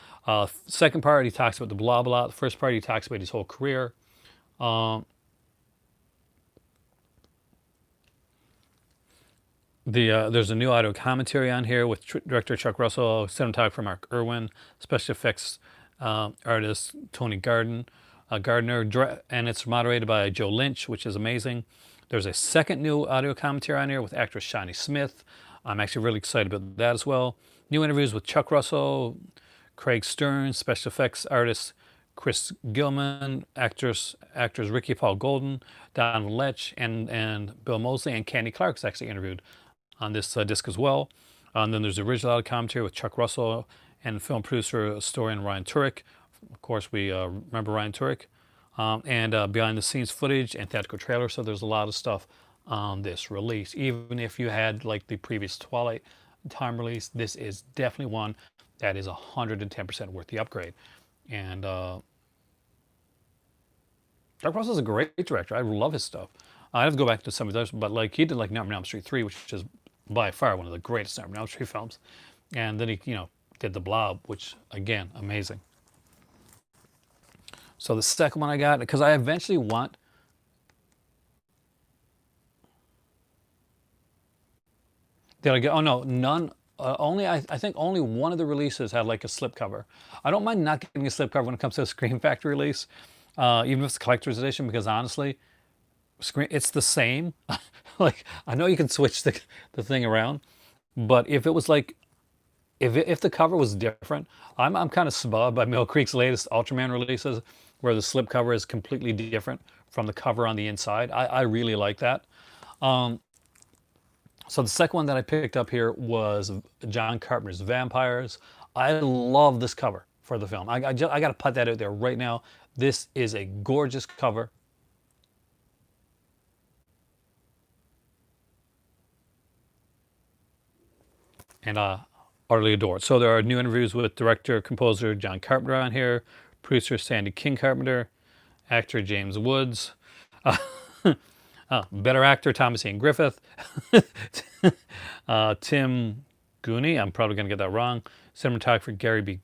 Second part, he talks about the blah blah. The first part, he talks about his whole career. There's a new audio commentary on here with director Chuck Russell, cinematographer Mark Irwin, special effects artist Tony Gardner, and it's moderated by Joe Lynch, which is amazing. There's a second new audio commentary on here with actress Shawnee Smith. I'm actually really excited about that as well. New interviews with Chuck Russell, Craig Stern, special effects artist Chris Gilman, actors Ricky Paul Golden, Don Letch, and Bill Moseley, and Candy Clark's actually interviewed on this disc as well. And then there's the original audio commentary with Chuck Russell and film producer, historian Ryan Turek. Of course, we remember Ryan Turek. And behind the scenes footage and theatrical trailer. So there's a lot of stuff on this release. Even if you had like the previous Twilight time release, this is definitely one that is 110% worth the upgrade. And Chuck Russell is a great director. I love his stuff. I have to go back to some of those, but like he did like Nightmare on Elm Street 3, which is by far one of the greatest Nightmare on Elm Street films. And then he, did The Blob, which again, amazing. So the second one I got, because I eventually want. Did I get? Oh no, none. I think only one of the releases had like a slipcover. I don't mind not getting a slipcover when it comes to a Scream Factory release, even if it's a collector's edition, because honestly, it's the same. Like I know you can switch the thing around, but if it was like, if the cover was different, I'm kind of snubbed by Mill Creek's latest Ultraman releases, where the slipcover is completely different from the cover on the inside. I really like that. So the second one that I picked up here was John Carpenter's Vampires. I love this cover for the film. I got to put that out there right now. This is a gorgeous cover. And utterly adored. So there are new interviews with director, composer John Carpenter on here, producer Sandy King Carpenter, actor James Woods, better actor Thomas Ian Griffith, Tim Gooney, I'm probably going to get that wrong, cinematographer Gary B.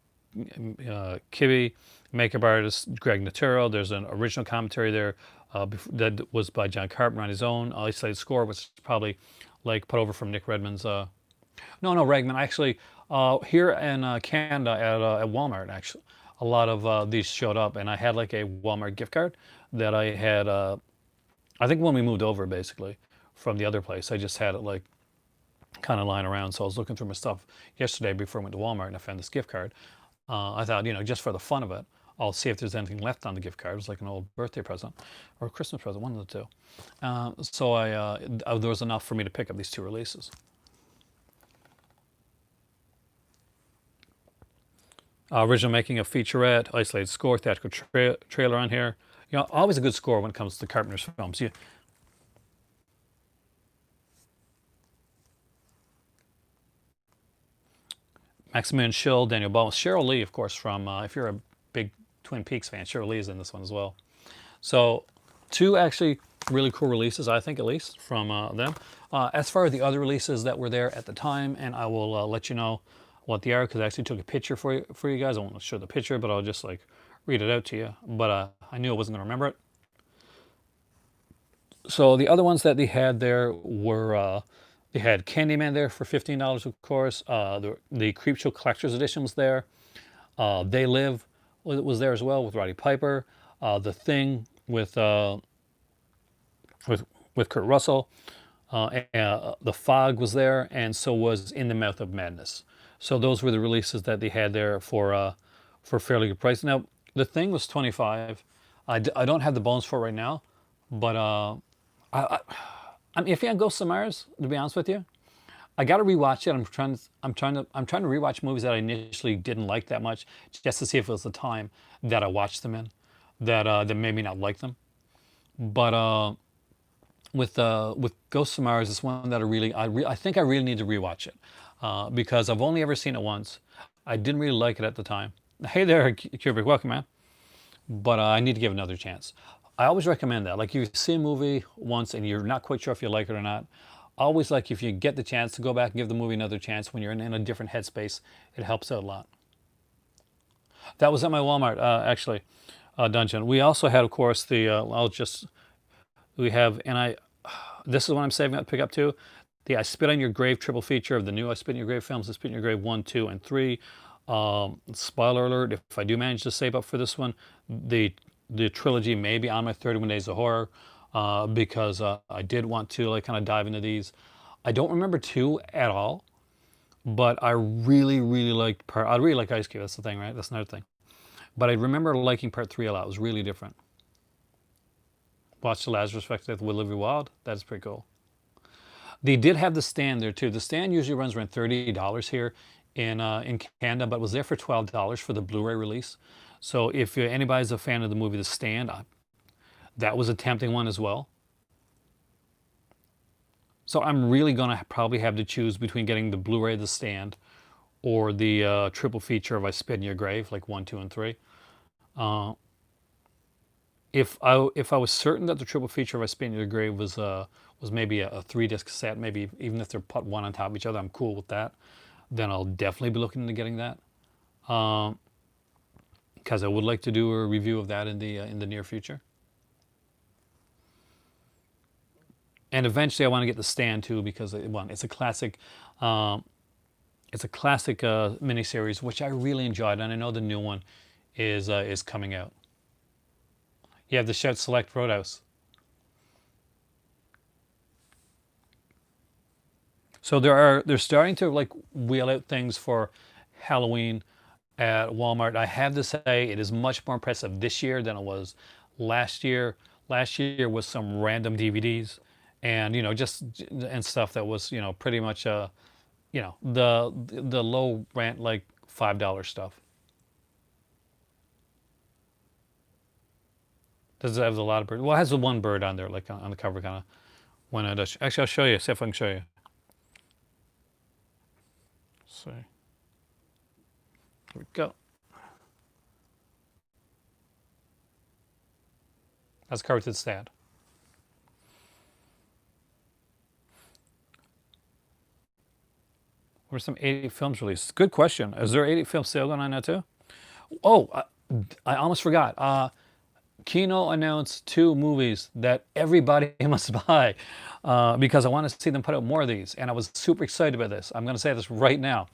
Kibbe, makeup artist Greg Naturo. There's an original commentary there that was by John Carpenter on his own, isolated score, which is probably like put over from Nick Redman's. No, Ragman. Actually, here in Canada at Walmart, actually, a lot of these showed up, and I had like a Walmart gift card that I had. I think when we moved over, basically, from the other place, I just had it like kind of lying around. So I was looking through my stuff yesterday before I went to Walmart, and I found this gift card. I thought, just for the fun of it, I'll see if there's anything left on the gift card. It was like an old birthday present or a Christmas present, one of the two. So there was enough for me to pick up these two releases. Original making of featurette, isolated score, theatrical trailer on here. Always a good score when it comes to Carpenter's films. Maximilian Schell, Daniel Baldwin, Cheryl Lee, of course, from, if you're a big Twin Peaks fan, Cheryl Lee is in this one as well. So, two actually really cool releases, I think, at least, from them. As far as the other releases that were there at the time, and I will let you know what they are, because I actually took a picture for you guys. I won't show the picture, but I'll just like read it out to you. But I knew I wasn't going to remember it. So the other ones that they had there were, they had Candyman there for $15, of course. The Creepshow Collector's Edition was there. They Live was there as well with Roddy Piper. The Thing with Kurt Russell. The Fog was there, and so was In the Mouth of Madness. So those were the releases that they had there for fairly good price. Now The Thing was $25. I don't have the bones for it right now, but I'm iffy on Ghosts of Mars, to be honest with you. I got to rewatch it. I'm trying to rewatch movies that I initially didn't like that much, just to see if it was the time that I watched them in that made me not like them. But with Ghosts of Mars, it's one that I think I really need to rewatch it because I've only ever seen it once. I didn't really like it at the time. Hey there, Kubrick, welcome, man. But I need to give it another chance. I always recommend that. Like, you see a movie once and you're not quite sure if you like it or not. Always, like, if you get the chance to go back and give the movie another chance when you're in a different headspace, it helps out a lot. That was at my Walmart, actually, dungeon. We also had, of course, we have, and this is what I'm saving up to pick up too. The I Spit on Your Grave triple feature of the new I Spit in Your Grave films, I Spit in Your Grave 1, 2, and 3. Spoiler alert, if I do manage to save up for this one, the trilogy may be on my 31 Days of Horror because I did want to like kind of dive into these. I don't remember 2 at all, but I really, really liked I really like Ice Cube. That's the thing, right? That's another thing. But I remember liking part 3 a lot. It was really different. Watch the Lazarus Effect with Olivia Wilde. That's pretty cool. They did have The Stand there too. The Stand usually runs around $30 here in Canada, but was there for $12 for the Blu-ray release. So if anybody's a fan of the movie The Stand, that was a tempting one as well. So I'm really gonna probably have to choose between getting the Blu-ray The Stand or the triple feature of I Spit in Your Grave, like 1, 2, and 3. If I was certain that the triple feature of I Spit in Your Grave was maybe a 3-disc set, maybe even if they're put one on top of each other, I'm cool with that. Then I'll definitely be looking into getting that, because I would like to do a review of that in the near future. And eventually, I want to get The Stand too because it's a classic. It's a classic miniseries which I really enjoyed, and I know the new one is coming out. You have the Shout Select Roadhouse. So they're starting to like wheel out things for Halloween at Walmart. I have to say it is much more impressive this year than it was last year. Last year was some random DVDs and just and stuff that was pretty much the low rent like $5 stuff. Does it have a lot of birds? Well, it has the one bird on there, like on the cover, kind of. When it does. Actually, I'll show you. See if I can show you. See. Here we go. That's cover to the stand. What are some 80 films released? Good question. Is there 80 film sale going on now too? Oh, I almost forgot. Kino announced 2 movies that everybody must buy because I want to see them put out more of these. And I was super excited about this. I'm going to say this right now.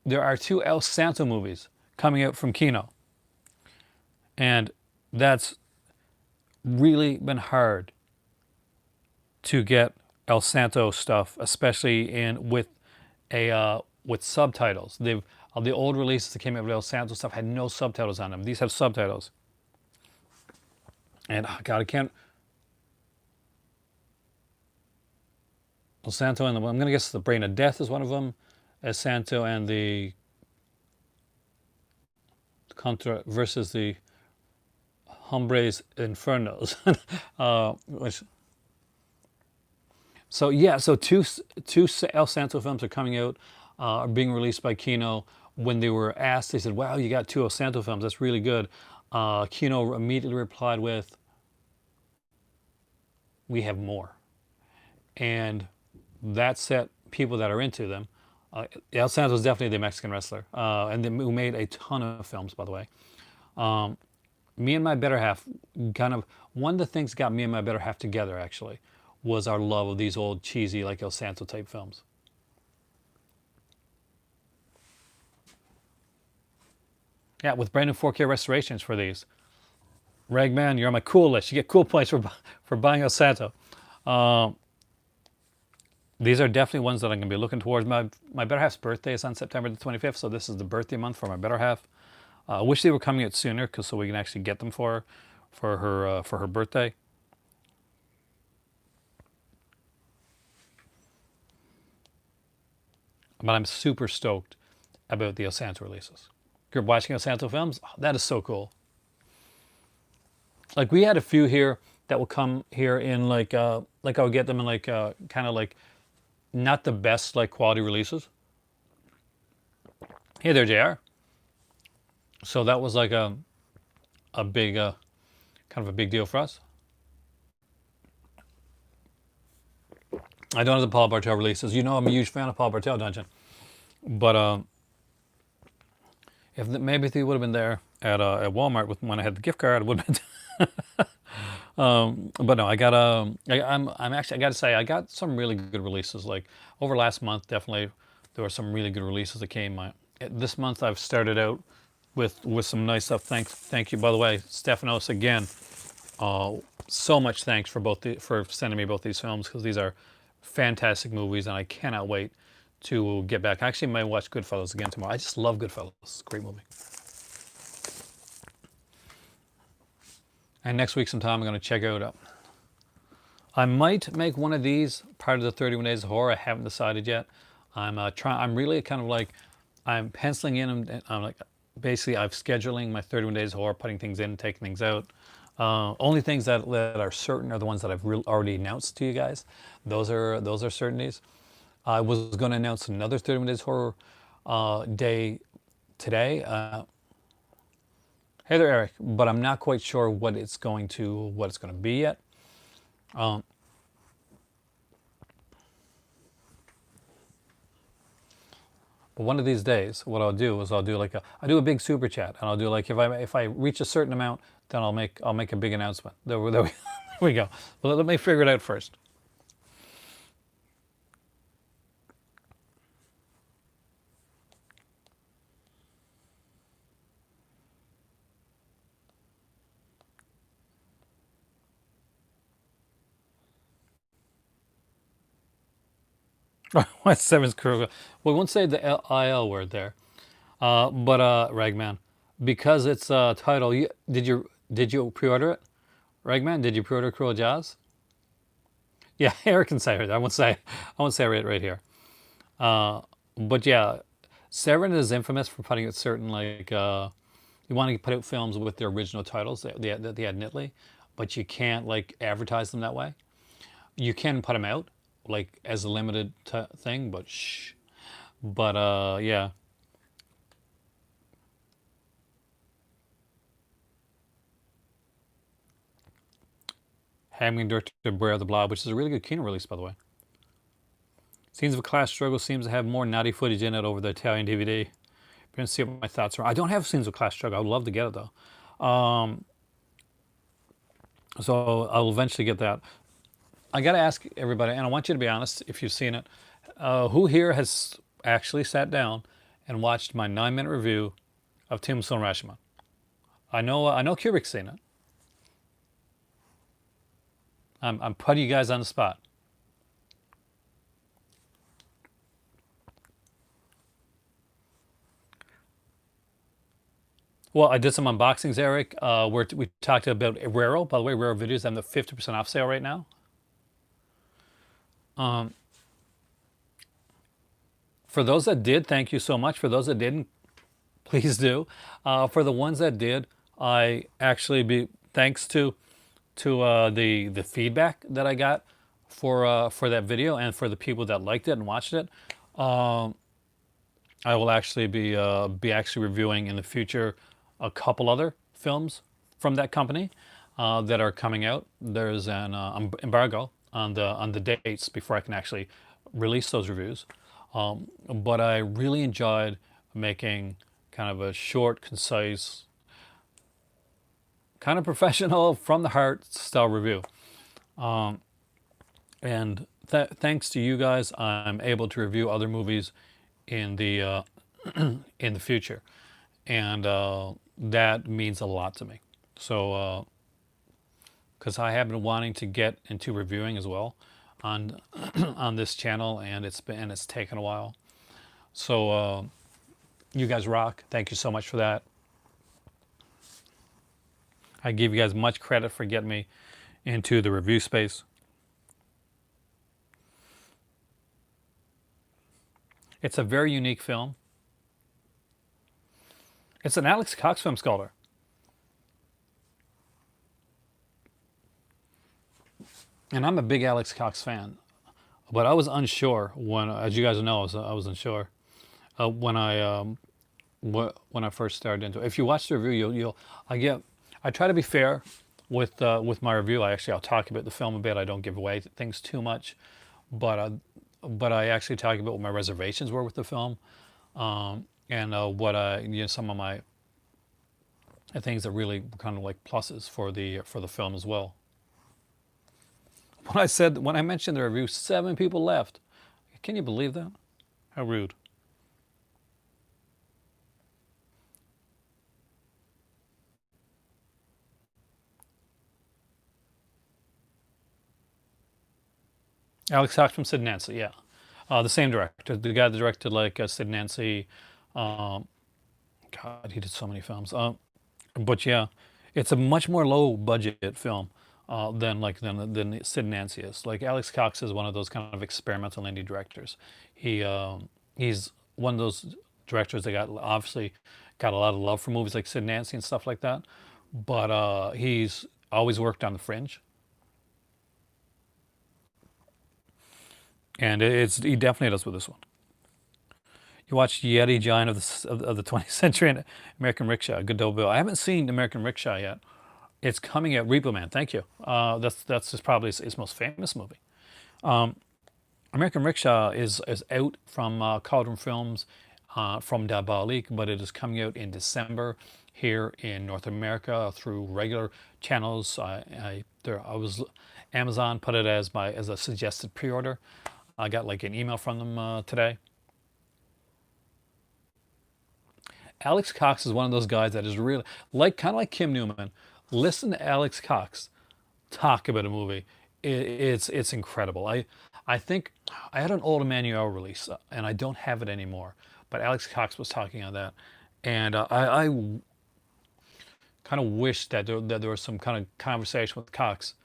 There are 2 El Santo movies coming out from Kino. And that's really been hard to get El Santo stuff, especially with subtitles. The old releases that came out with El Santo stuff had no subtitles on them. These have subtitles. And God, I can't. El Santo and I'm going to guess the Brain of Death is one of them. El Santo and the Contra versus the Hombres Infernos. So two El Santo films are coming out, are being released by Kino. When they were asked, they said, "Wow, you got 2 El Santo films. That's really good." Kino immediately replied with, "We have more," and that set people that are into them. El Santo is definitely the Mexican wrestler, and who made a ton of films, by the way. Me and my better half, kind of one of the things that got me and my better half together actually was our love of these old cheesy like El Santo type films. Yeah, with brand new 4K restorations for these. Ragman, you're on my cool list. You get cool points for buying El Santo. These are definitely ones that I'm going to be looking towards. My better half's birthday is on September the 25th, so this is the birthday month for my better half. I wish they were coming out sooner, so we can actually get them for her birthday. But I'm super stoked about the El Santo releases. If you're watching El Santo films, oh, that is so cool. Like we had a few here that will come here in like I would get them in like kind of like not the best like quality releases. Hey there, JR. So that was like a big kind of a big deal for us. I don't have the Paul Bartel releases. You know, I'm a huge fan of Paul Bartel, don't you? But if maybe if they would have been there at Walmart with when I had the gift card, it would have been. But no, I got I'm actually I got to say I got some really good releases. Like over last month, definitely there were some really good releases that came. This month I've started out with some nice stuff. Thank you by the way, Stephanos again. So much thanks for for sending me both these films because these are fantastic movies and I cannot wait to get back. I actually may watch Goodfellas again tomorrow. I just love Goodfellas. It's a great movie. And next week sometime I'm going to check out. I might make one of these part of the 31 Days of Horror. I haven't decided yet. I'm trying. I'm really kind of like I'm penciling in. I'm like basically I'm scheduling my 31 Days of Horror, putting things in, taking things out. Only things that are certain are the ones that I've already announced to you guys. Those are certainties. I was going to announce another 31 Days Horror day today. Hey there, Eric. But I'm not quite sure what it's going to be yet. But one of these days, what I'll do is I'll do I do a big super chat, and I'll do like if I reach a certain amount, then I'll make a big announcement. There we go. Well, let me figure it out first. What seven's crew? We won't say the IL word there, but Ragman, because it's title. Did you pre-order it, Ragman? Did you pre-order Cruel Jaws? Yeah, Eric can say it. I won't say it right here. But yeah, Severin is infamous for putting out certain you want to put out films with their original titles that they had in Italy, but you can't like advertise them that way. You can put them out like as a limited thing, but shh. But yeah. Having directed Brer the Blob, which is a really good Kino release, by the way. Scenes of a Class Struggle seems to have more naughty footage in it over the Italian DVD. I'm going to see what my thoughts are. I don't have Scenes of Class Struggle. I would love to get it, though. So I'll eventually get that. I got to ask everybody, and I want you to be honest if you've seen it. Who here has actually sat down and watched my 9-minute review of Tombstone Rashomon? I know Kubrick's seen it. I'm putting you guys on the spot. Well, I did some unboxings, Eric. We talked about Raro. By the way, Raro Videos have the 50% off sale right now. For those that did, thank you so much. For those that didn't, please do. For the ones that did, I actually thanks to the feedback that I got for that video and for the people that liked it and watched it. I will actually be actually reviewing in the future a couple other films from that company that are coming out. There's an embargo on the dates before I can actually release those reviews. But I really enjoyed making kind of a short, concise, kind of professional, from the heart style review. And thanks to you guys, I'm able to review other movies in the in the future, and that means a lot to me. So, because I have been wanting to get into reviewing as well on on this channel, and it's taken a while. So, you guys rock. Thank you so much for that. I give you guys much credit for getting me into the review space. It's a very unique film. It's an Alex Cox film scholar. and I'm a big Alex Cox fan, but I was unsure when, as you guys know, I was unsure when when I first started into it. If you watch the review, I get I try to be fair with my review. I'll talk about the film a bit. I don't give away things too much, but I actually talk about what my reservations were with the film, and what some of my things that really were kind of like pluses for the film as well. When I mentioned the review, 7 people left. Can you believe that? How rude. Alex Cox from Sid and Nancy, yeah. The same director, the guy that directed like Sid and Nancy. Um, God, he did so many films. But yeah, it's a much more low budget film than Sid and Nancy is. Like Alex Cox is one of those kind of experimental indie directors. He's one of those directors that got obviously got a lot of love for movies like Sid and Nancy and stuff like that. But he's always worked on the fringe, and he definitely does with this one. You watched Yeti, Giant of the 20th Century, and American Rickshaw, Good Double Bill. I haven't seen American Rickshaw yet. It's coming out. Repo Man, thank you. That's just probably his most famous movie. American Rickshaw is out from Cauldron Films, from Dabalik, but it is coming out in December here in North America through regular channels. I was Amazon put it as a suggested pre-order. I got like an email from them today. Alex Cox is one of those guys that is really like kind of like Kim Newman. Listen to Alex Cox talk about a movie. It's incredible. I think I had an old Emmanuel release, and I don't have it anymore. But Alex Cox was talking on that, and I kind of wish that there was some kind of conversation with Cox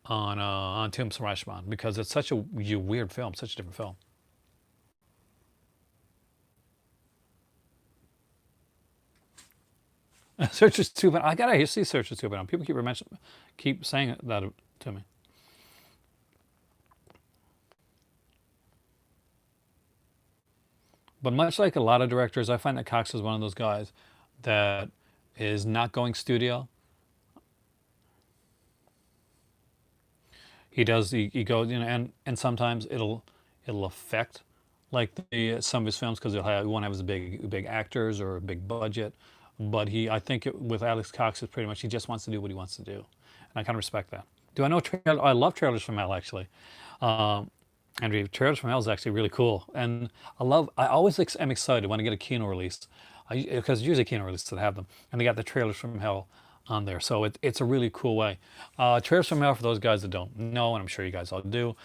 on Tombs from Rashomon, because it's such a weird film, such a different film. Searchers Two, but I gotta see Searchers Two, but people keep saying that to me. But much like a lot of directors, I find that Cox is one of those guys that is not going studio. He goes, and sometimes it'll affect like some of his films, because he won't have as big actors or a big budget. But I think with Alex Cox, it's pretty much he just wants to do what he wants to do, and I kind of respect that. Do I know I love Trailers from Hell, actually. Um, and Trailers from Hell is actually really cool, and I always am excited when I get a Kino release, because usually Kino releases that have them, and they got the Trailers from Hell on there, so it's a really cool way. Trailers from Hell, for those guys that don't know, and I'm sure you guys all do,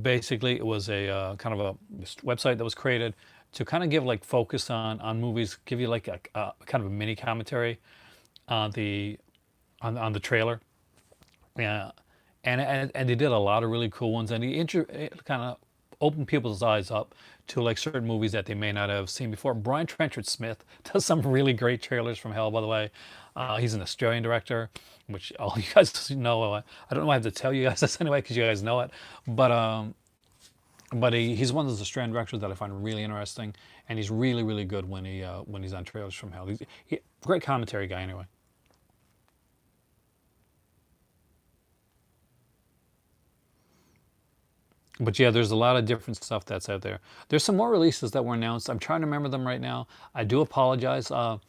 basically it was a kind of a website that was created to kind of give like focus on movies, give you like a kind of a mini commentary on the trailer. Yeah, and they did a lot of really cool ones, and he kind of opened people's eyes up to like certain movies that they may not have seen before. Brian Trenchard Smith does some really great trailers from Hell, by the way. He's an Australian director, which all you guys know. I don't know why I have to tell you guys this anyway, because you guys know it. But he's one of those Australian directors that I find really interesting, and he's really, really good when he's on Trailers from Hell. He's great commentary guy anyway. But yeah, there's a lot of different stuff that's out there. There's some more releases that were announced. I'm trying to remember them right now. I do apologize. My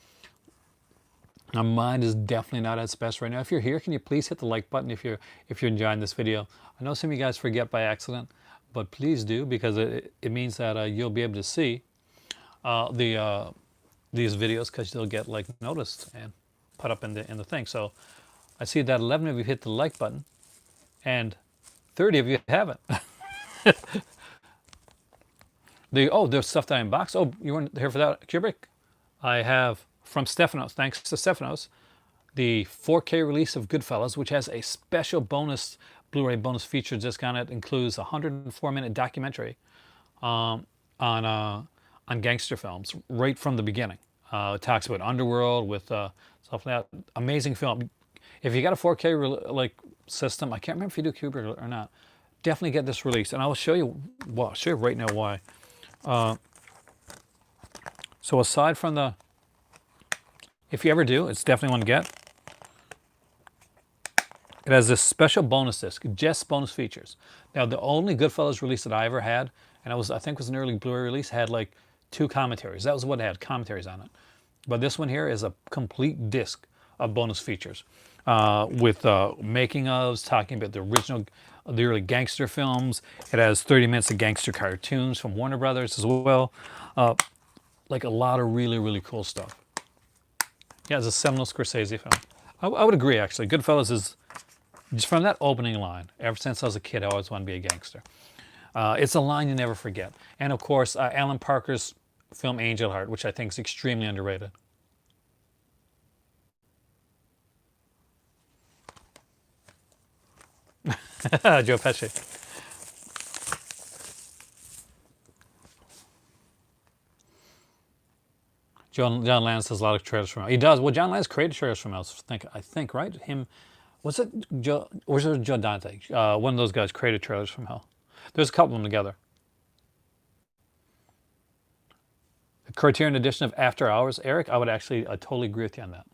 mind is definitely not at its best right now. If you're here, can you please hit the like button if you're enjoying this video? I know some of you guys forget by accident, but please do, because it means that you'll be able to see these videos, because they'll get like noticed and put up in the thing. So I see that 11 of you hit the like button, and 30 of you haven't. There's stuff that I unboxed. Oh, you weren't here for that, Kubrick? I have from Stephanos, thanks to Stephanos, the 4K release of Goodfellas, which has a special bonus Blu-ray bonus feature disc on it. Includes a 104-minute documentary on gangster films right from the beginning. It talks about Underworld with stuff like that. Amazing film. If you got a 4K like system, I can't remember if you do cubic or not. Definitely get this release, and I will show you. Well, I'll show you right now why. So aside from the, if you ever do, it's definitely one to get. It has this special bonus disc, just bonus features. Now, the only Goodfellas release that I ever had, and I think it was an early Blu-ray release, had like 2 commentaries. That was what it had, commentaries on it. But this one here is a complete disc of bonus features with making ofs, talking about the early gangster films. It has 30 minutes of gangster cartoons from Warner Brothers as well. Like a lot of really, really cool stuff. Yeah, it's a seminal Scorsese film. I would agree, actually. Goodfellas is, just from that opening line, ever since I was a kid, I always wanted to be a gangster. It's a line you never forget. And of course, Alan Parker's film Angel Heart, which I think is extremely underrated. Joe Pesci. John Landis has a lot of trailers from him. He does. Well, John Landis created trailers from us. I think, right? Him, was it Joe? Or was it Joe Dante? One of those guys created trailers from hell. There's a couple of them together. The Criterion edition of After Hours, Eric, I would actually totally agree with you on that.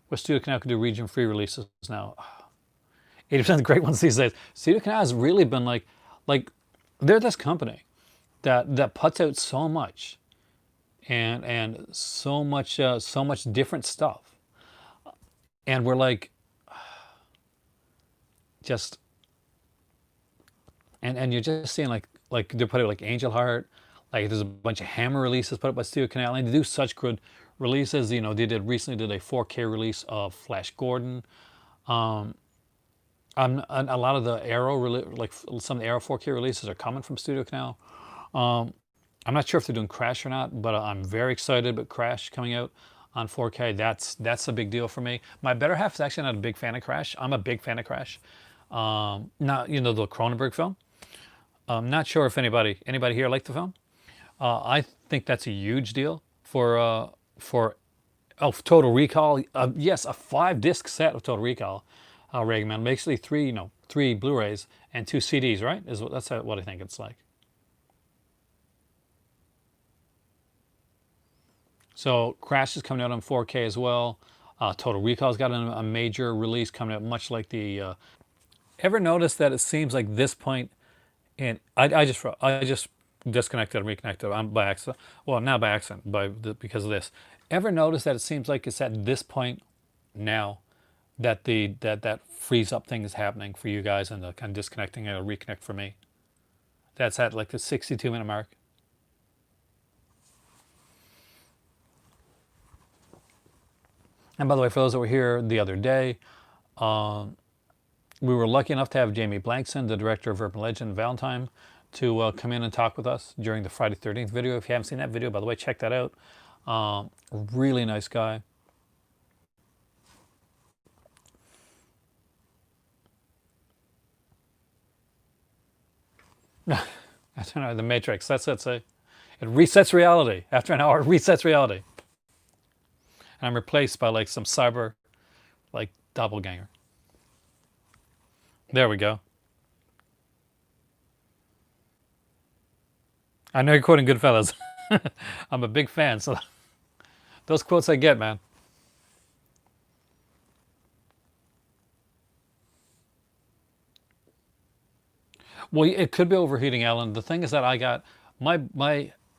What Studio Canal can do region-free releases now? 80% of the great ones these days. Studio Canal has really been like they're this company that puts out so much and so much different stuff, and we're like just and you're just seeing like they put out like Angel Heart, like there's a bunch of Hammer releases put up by Studio Canal, and they do such good releases. You know, they recently did a 4K release of Flash Gordon. A lot of the Arrow, like some of the Arrow 4K releases are coming from Studio Canal. I'm not sure if they're doing Crash or not, but I'm very excited about Crash coming out on 4K. That's a big deal for me. My better half is actually not a big fan of Crash. I'm a big fan of Crash. Not, you know, the Cronenberg film. I'm not sure if anybody here liked the film. I think that's a huge deal for Total Recall. Yes, a 5-disc set of Total Recall. Reagan, basically 3 Blu-rays and 2 CDs, right? That's what I think it's like. So Crash is coming out on 4K as well. Total Recall's got a major release coming out, much like the. Ever notice that it seems like this point, and I just disconnected and reconnected. I'm by accident. Well, not by accident, because of this. Ever notice that it seems like it's at this point now that that freeze up thing is happening for you guys, and the kind of disconnecting and reconnect for me? That's at like the 62-minute mark. And by the way, for those that were here the other day, we were lucky enough to have Jamie Blankson, the director of Urban Legend Valentine, to come in and talk with us during the Friday 13th video. If you haven't seen that video, by the way, check that out. Really nice guy. I don't know, the Matrix, that's it. It resets reality. After an hour, it resets reality. And I'm replaced by like some cyber, like doppelganger. There we go. I know you're quoting Goodfellas. I'm a big fan, so those quotes I get, man. Well, it could be overheating, Alan. The thing is that I got my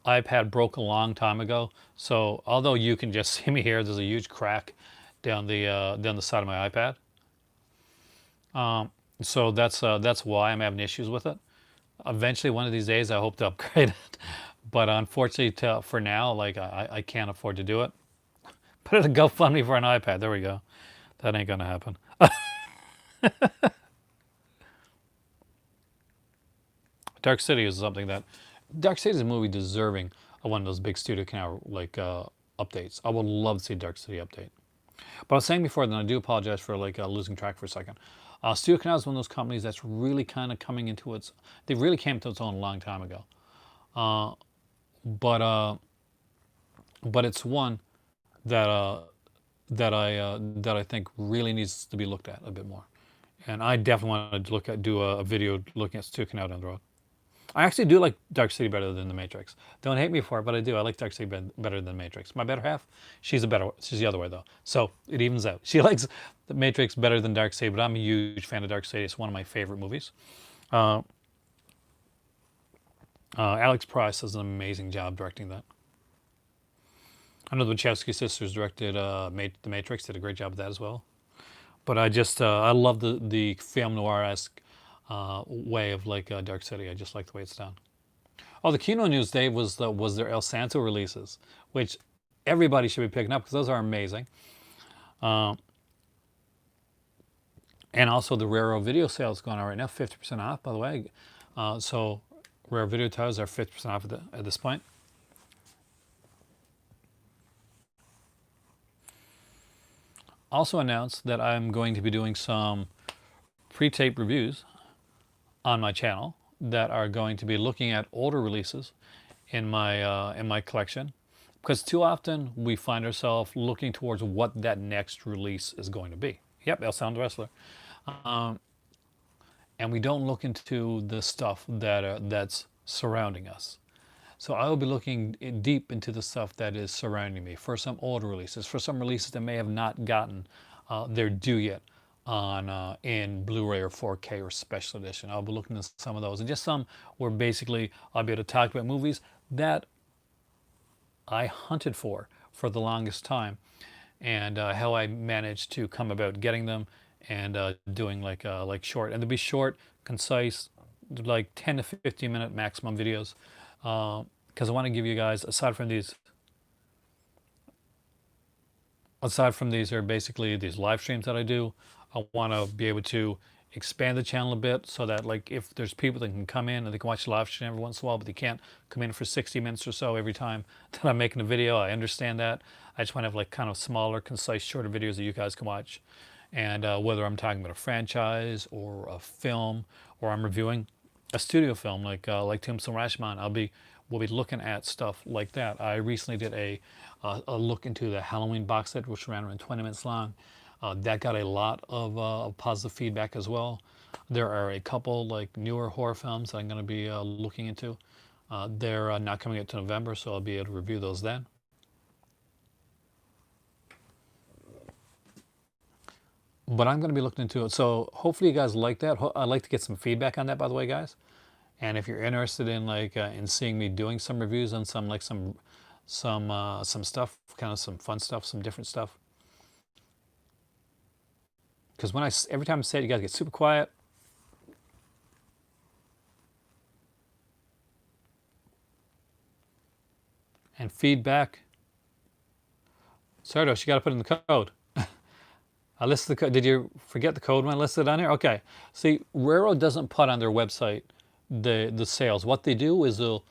iPad broke a long time ago. So although you can just see me here, there's a huge crack down the side of my iPad. So that's why I'm having issues with it. Eventually, one of these days, I hope to upgrade it. But unfortunately, for now, like I can't afford to do it. Put it a GoFundMe for an iPad. There we go. That ain't gonna happen. Dark City is something that Dark City is a movie deserving of one of those big Studio Canal like updates. I would love to see a Dark City update. But I was saying before, then I do apologize for like losing track for a second. Studio Canal is one of those companies that's really kind of coming into its. They really came to its own a long time ago. But it's one that that I think really needs to be looked at a bit more. And I definitely want to do a video looking at Stuking Out on the Road. I actually do like Dark City better than The Matrix. Don't hate me for it, but I do. I like Dark City better than Matrix. My better half, she's the other way though. So it evens out. She likes The Matrix better than Dark City, but I'm a huge fan of Dark City. It's one of my favorite movies. Uh, Alex Price does an amazing job directing that. I know the Wachowski sisters directed The Matrix, did a great job of that as well. But I love the film noir-esque way of like Dark City. I just like the way it's done. Oh, the Kino news, Dave, was their El Santo releases, which everybody should be picking up because those are amazing. Uh, and also the Raro video sales going on right now, 50% off, by the way. So Raro video titles are 50% off at this point. Also announced that I'm going to be doing some pre-tape reviews on my channel that are going to be looking at older releases in my collection, because too often we find ourselves looking towards what that next release is going to be. Yep, El Sound Wrestler, and we don't look into the stuff that's surrounding us. So I will be looking deep into the stuff that is surrounding me for some older releases, for some releases that may have not gotten their due yet on in Blu-ray or 4K or special edition. I'll be looking at some of those, and just some where basically I'll be able to talk about movies that I hunted for the longest time, and how I managed to come about getting them, and doing like short, and they'll be short, concise, like 10 to 15 minute maximum videos. Because I want to give you guys, aside from these are basically these live streams that I do, I want to be able to expand the channel a bit so that like if there's people that can come in and they can watch the live stream every once in a while, but they can't come in for 60 minutes or so every time that I'm making a video. I understand that. I just want to have like kind of smaller, concise, shorter videos that you guys can watch. And whether I'm talking about a franchise or a film, or I'm reviewing a studio film like Tombstone Rashomon, we'll be looking at stuff like that. I recently did a look into the Halloween box set, which ran around 20 minutes long. That got a lot of positive feedback as well. There are a couple like newer horror films that I'm going to be looking into. They're not coming out to November, so I'll be able to review those then. But I'm going to be looking into it. So hopefully you guys like that. I'd like to get some feedback on that, by the way, guys. And if you're interested in like in seeing me doing some reviews on some stuff, kind of some fun stuff, some different stuff. Because every time I say it, you guys get super quiet. And feedback. Sardos, you got to put in the code. I listed the code. Did you forget the code when I listed it on here? Okay. See, Raro doesn't put on their website the sales. What they do is they'll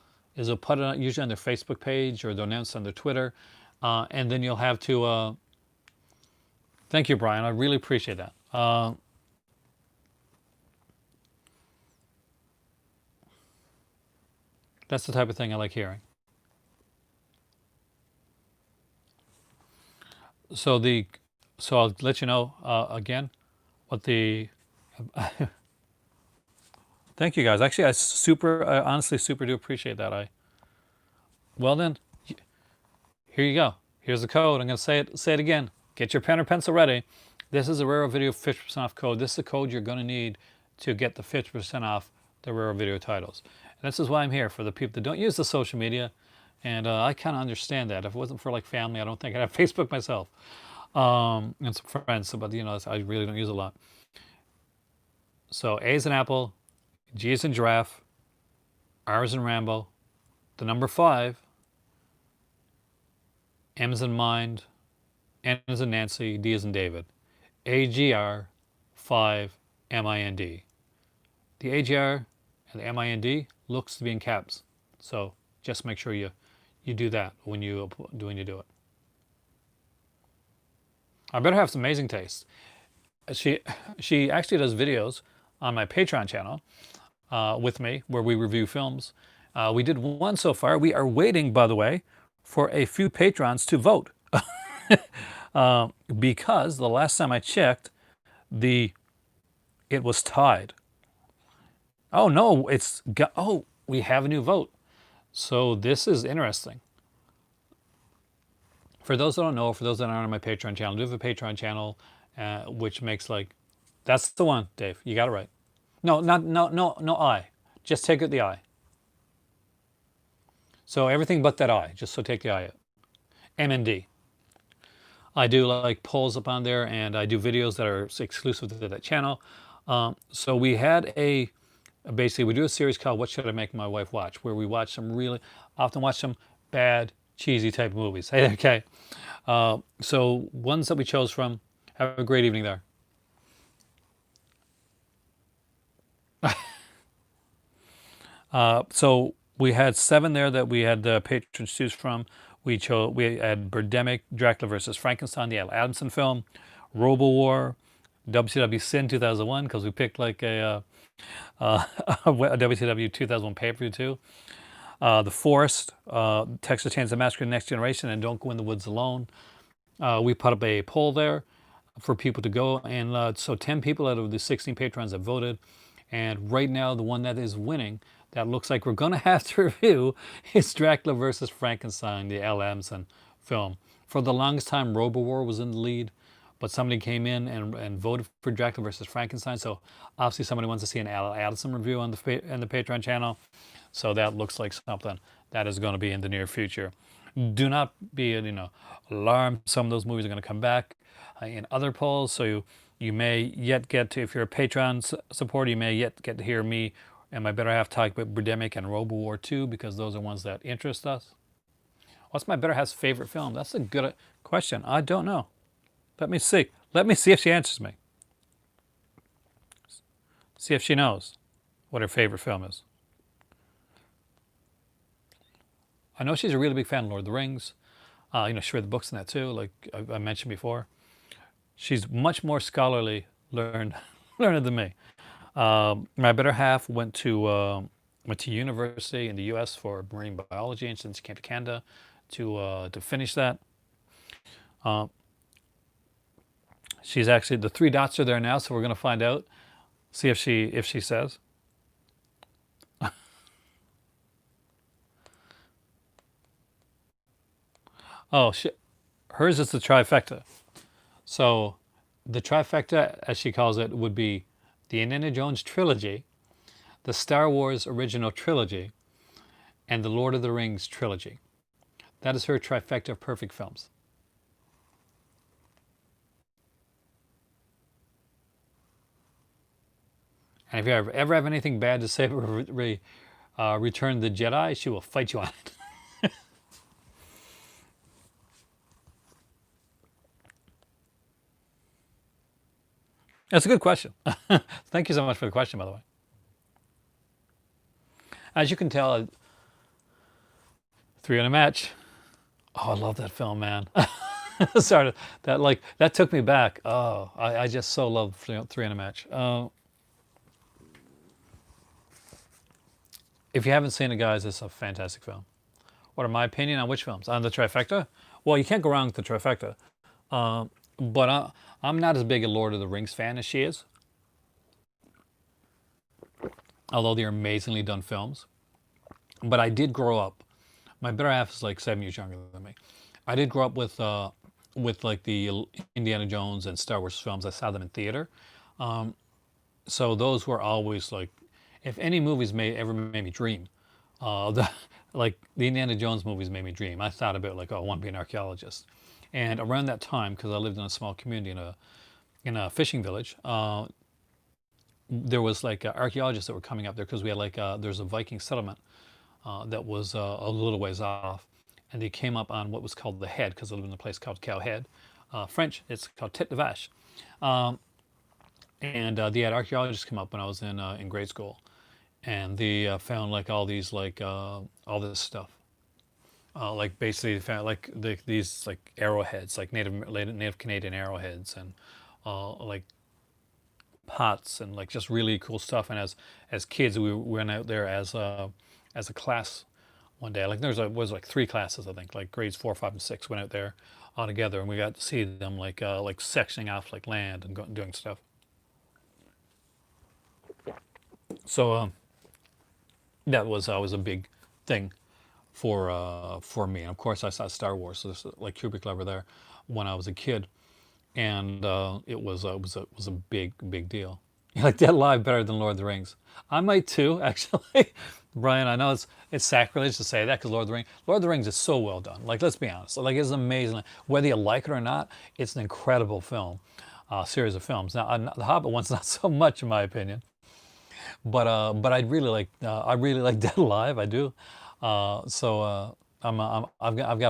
put it on, usually on their Facebook page, or they'll announce on their Twitter, and then you'll have to. Thank you, Brian. I really appreciate that. That's the type of thing I like hearing. So I'll let you know again what the. Thank you, guys. Actually, I honestly super do appreciate that. Well then, here you go. Here's the code. I'm going to say it again. Get your pen or pencil ready. This is a Raro Video 50% off code. This is the code you're going to need to get the 50% off the Raro Video titles. And this is why I'm here, for the people that don't use the social media. And I kind of understand that. If it wasn't for like family, I don't think I'd have Facebook myself. And some friends, but I really don't use it a lot. So A is an apple, G is in giraffe, R is in Rambo, the number 5, M is in mind, N is in Nancy, D is in David. AGR 5 MIND. The AGR and the MIND looks to be in caps. So just make sure you do that when you do it. I better have some amazing taste. She actually does videos on my Patreon channel with me where we review films. We did one so far. We are waiting, by the way, for a few patrons to vote. Because the last time I checked, the it was tied. Oh no, oh, we have a new vote. So this is interesting. For those that don't know, for those that aren't on my Patreon channel, I do have a Patreon channel, which makes like, that's the one, Dave. You got it right. No, not no I. Just take out the I. So everything but that I. Just so take the I out. M and D. I do like polls up on there, and I do videos that are exclusive to that channel. So we had basically we do a series called "What Should I Make My Wife Watch," where we often watch some bad, cheesy type of movies. Hey, okay. So ones that we chose from. Have a great evening there. So we had 7 there that we had the patrons choose from. We had Birdemic, Dracula versus Frankenstein, the Al Adamson film, Robo War, WCW Sin 2001 because we picked like a WCW 2001 pay-per-view too. The Forest, Texas Chainsaw Massacre: Next Generation, and Don't Go in the Woods Alone. We put up a poll there for people to go, and so 10 people out of the 16 patrons have voted. And right now, the one that is winning, that looks like we're going to have to review, is Dracula versus Frankenstein, the Al Adamson film. For the longest time, RoboWar was in the lead, but somebody came in and voted for Dracula versus Frankenstein. So obviously, somebody wants to see an Al Adamson review on the Patreon channel. So that looks like something that is going to be in the near future. Do not be alarmed. Some of those movies are going to come back in other polls. So you may yet get to, if you're a Patreon supporter, you may yet get to hear me and my better half talk about Birdemic and Robo War 2 because those are ones that interest us. What's my better half's favorite film? That's a good question. I don't know. Let me see. Let me see if she answers me. See if she knows what her favorite film is. I know she's a really big fan of Lord of the Rings. She read the books in that too, like I mentioned before. She's much more scholarly, learned than me. My better half went to university in the U.S. for marine biology, and since she came to Canada to finish that. She's actually, the 3 dots are there now, so we're going to find out. See if she says. Oh, hers is the trifecta. So the trifecta, as she calls it, would be the Indiana Jones trilogy, the Star Wars original trilogy, and the Lord of the Rings trilogy. That is her trifecta of perfect films. And if you ever have anything bad to say about Return of the Jedi, she will fight you on it. That's a good question. Thank you so much for the question, by the way. As you can tell, 3 in a match. Oh, I love that film, man. Sorry, that took me back. Oh, I just so love 3 in a match. If you haven't seen it, guys, it's a fantastic film. What are my opinion on which films? On the trifecta? Well, you can't go wrong with the trifecta. But I'm not as big a Lord of the Rings fan as she is. Although they're amazingly done films. But I did grow up. My better half is like 7 years younger than me. I did grow up with like the Indiana Jones and Star Wars films. I saw them in theater. So those were always like, if any movies ever made me dream, like the Indiana Jones movies made me dream. I thought about like, oh, I want to be an archaeologist. And around that time, because I lived in a small community in a fishing village, there was like archaeologists that were coming up there because we had like there's a Viking settlement that was a little ways off, and they came up on what was called the Head because I lived in a place called Cow Head. French, it's called Tête de Vache. And they had archaeologists come up when I was in grade school, and they found like all these like all this stuff. Like basically found like these like arrowheads, like native Canadian arrowheads, and like pots, and like just really cool stuff. And as kids, we went out there as a class one day. Like there's was like three classes, I think, like grades 4, 5, and 6 went out there all together, and we got to see them like sectioning off like land and doing stuff. So that was always a big thing for me. And of course, I saw Star Wars, so there's like Kubrick Lover there when I was a kid, and it was a big deal. You like Dead Alive better than Lord of the Rings? I might too, actually. Brian, I know it's sacrilege to say that because Lord of the Rings is so well done. Like let's be honest, like it's amazing. Whether you like it or not, it's an incredible film, series of films. Now the Hobbit one's not so much in my opinion, but I really like Dead Alive. I do. I've got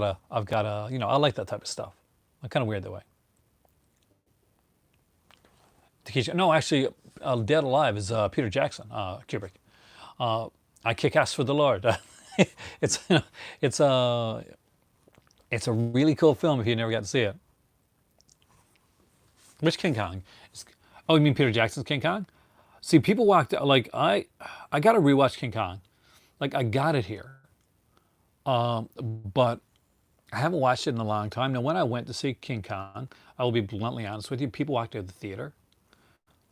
a I like that type of stuff. I'm kind of weird that way. No, actually, Dead Alive is Peter Jackson, Kubrick. I kick ass for the Lord. it's it's a it's a really cool film if you never got to see it. Which King Kong? Oh, you mean Peter Jackson's King Kong? See, people walked like I got to rewatch King Kong. Like I got it here, but I haven't watched it in a long time. Now, when I went to see King Kong, I will be bluntly honest with you. People walked out of the theater,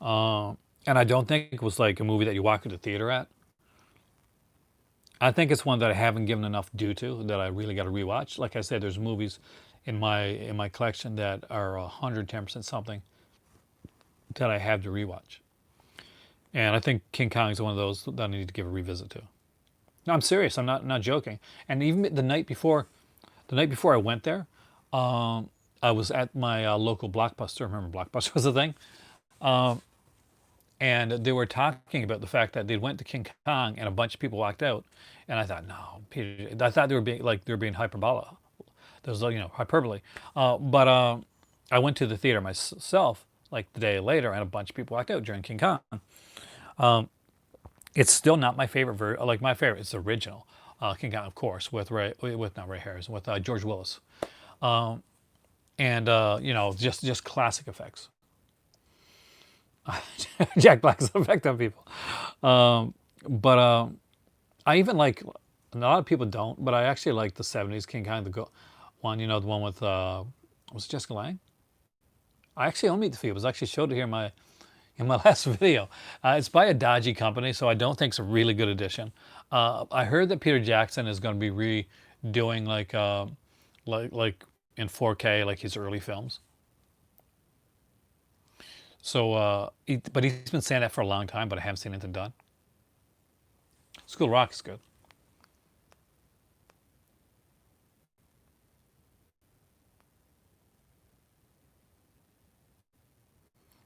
and I don't think it was like a movie that you walk into the theater at. I think it's one that I haven't given enough due to that I really got to rewatch. Like I said, there's movies in my collection that are 110% something that I have to rewatch. And I think King Kong is one of those that I need to give a revisit to. No, I'm serious. I'm not joking. And even the night before I went there, I was at my local Blockbuster. Remember, Blockbuster was a thing. Um, and they were talking about the fact that they went to King Kong and a bunch of people walked out. And I thought, no, Peter. I thought they were being hyperbola. There's hyperbole. But I went to the theater myself like the day later, and a bunch of people walked out during King Kong. Um, it's still not my favorite like my favorite. It's the original King Kong, of course, with not Ray Harris, with George Willis, um, and just classic effects. Jack Black's effect on people. But I even like a lot of people don't, but I actually like the '70s King Kong, one. The one with was it Jessica Lange? I actually own Meet the Feet. It was actually showed it here in my last video. It's by a dodgy company, so I don't think it's a really good edition. I heard that Peter Jackson is going to be redoing like in 4K like his early films. So, but he's been saying that for a long time, but I haven't seen anything done. School Rock is good.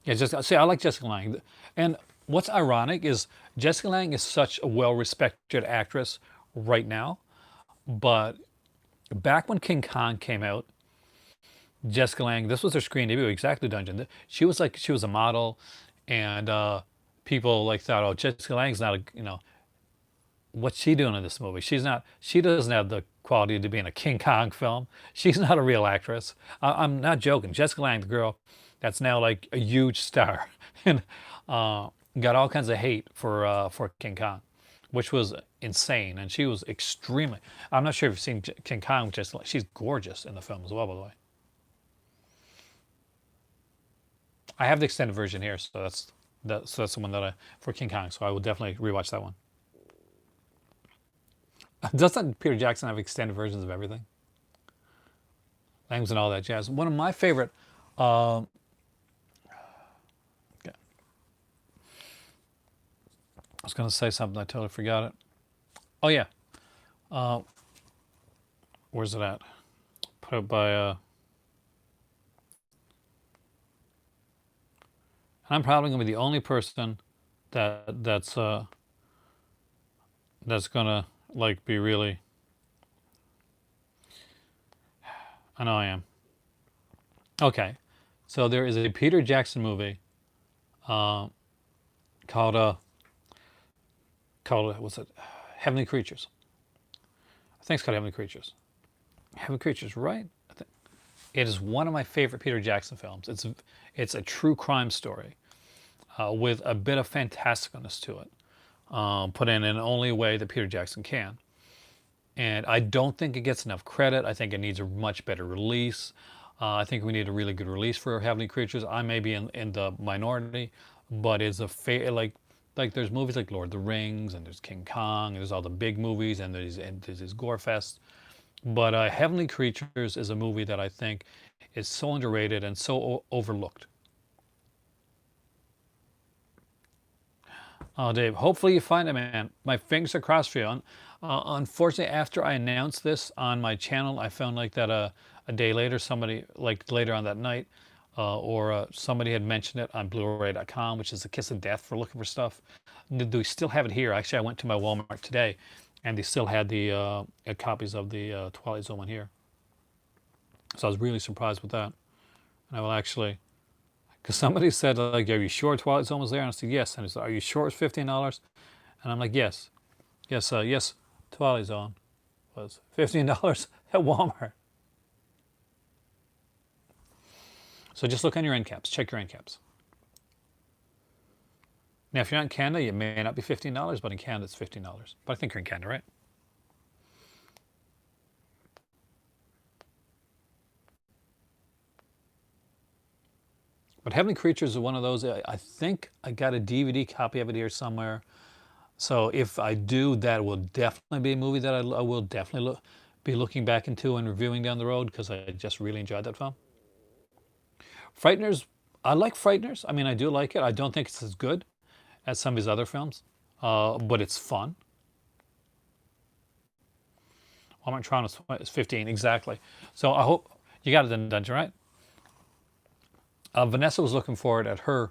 Yeah, just see, I like Jessica Lange, and what's ironic is Jessica Lange is such a well-respected actress right now, but back when King Kong came out, Jessica Lange, this was her screen debut, exactly Dungeon. She was a model, and people like thought, oh, Jessica Lange's not what's she doing in this movie? She doesn't have the quality to be in a King Kong film. She's not a real actress. I'm not joking. Jessica Lange, the girl that's now like a huge star, and got all kinds of hate for King Kong, which was insane. And she was extremely. I'm not sure if you've seen King Kong. Just like she's gorgeous in the film as well, by the way. I have the extended version here, so that's the one that I for King Kong. So I will definitely rewatch that one. Doesn't Peter Jackson have extended versions of everything? Things and all that jazz. One of my favorite. Uh, okay. I was going to say something. I totally forgot it. Oh yeah. Uh, where's it at? Put out by. And I'm probably going to be the only person that's gonna like be really. I know I am. Okay, so there is a Peter Jackson movie uh, called what's it? Heavenly Creatures. I think it's called Heavenly Creatures. Heavenly Creatures, right? It is one of my favorite Peter Jackson films. It's a true crime story with a bit of fantasticalness to it, put in an only way that Peter Jackson can. and I don't think it gets enough credit. I think it needs a much better release. I think we need a really good release for Heavenly Creatures. I may be in the minority, but it's a like there's movies like Lord of the Rings, and there's King Kong, and there's all the big movies, and there's this gore fest. But Heavenly Creatures is a movie that I think is so underrated and so overlooked. Oh, Dave, hopefully you find it, man. My fingers are crossed for you. Unfortunately, after I announced this on my channel, I found like that a day later, somebody, like later on that night, or somebody had mentioned it on Blu-ray.com, which is the kiss of death for looking for stuff. They still have it here. Actually, I went to my Walmart today, and they still had the copies of the Twilight Zone one here. So I was really surprised with that. And I will actually, because somebody said, like, are you sure Twilight Zone was there? And I said, yes. And he said, are you sure it's $15? And I'm like, yes. Yes, Twilight Zone was $15 at Walmart. So just look on your end caps. Check your end caps. Now, if you're not in Canada, it may not be $15, but in Canada, it's $15. But I think you're in Canada, right? But Heavenly Creatures is one of those. I think I got a DVD copy of it here somewhere. So if I do, that will definitely be a movie that I will definitely be looking back into and reviewing down the road, because I just really enjoyed that film. Frighteners, I like Frighteners. I mean, I do like it. I don't think it's as good as some of his other films, but it's fun. Walmart Toronto is 15, exactly. So I hope you got it in Dungeon, right? Vanessa was looking for it at her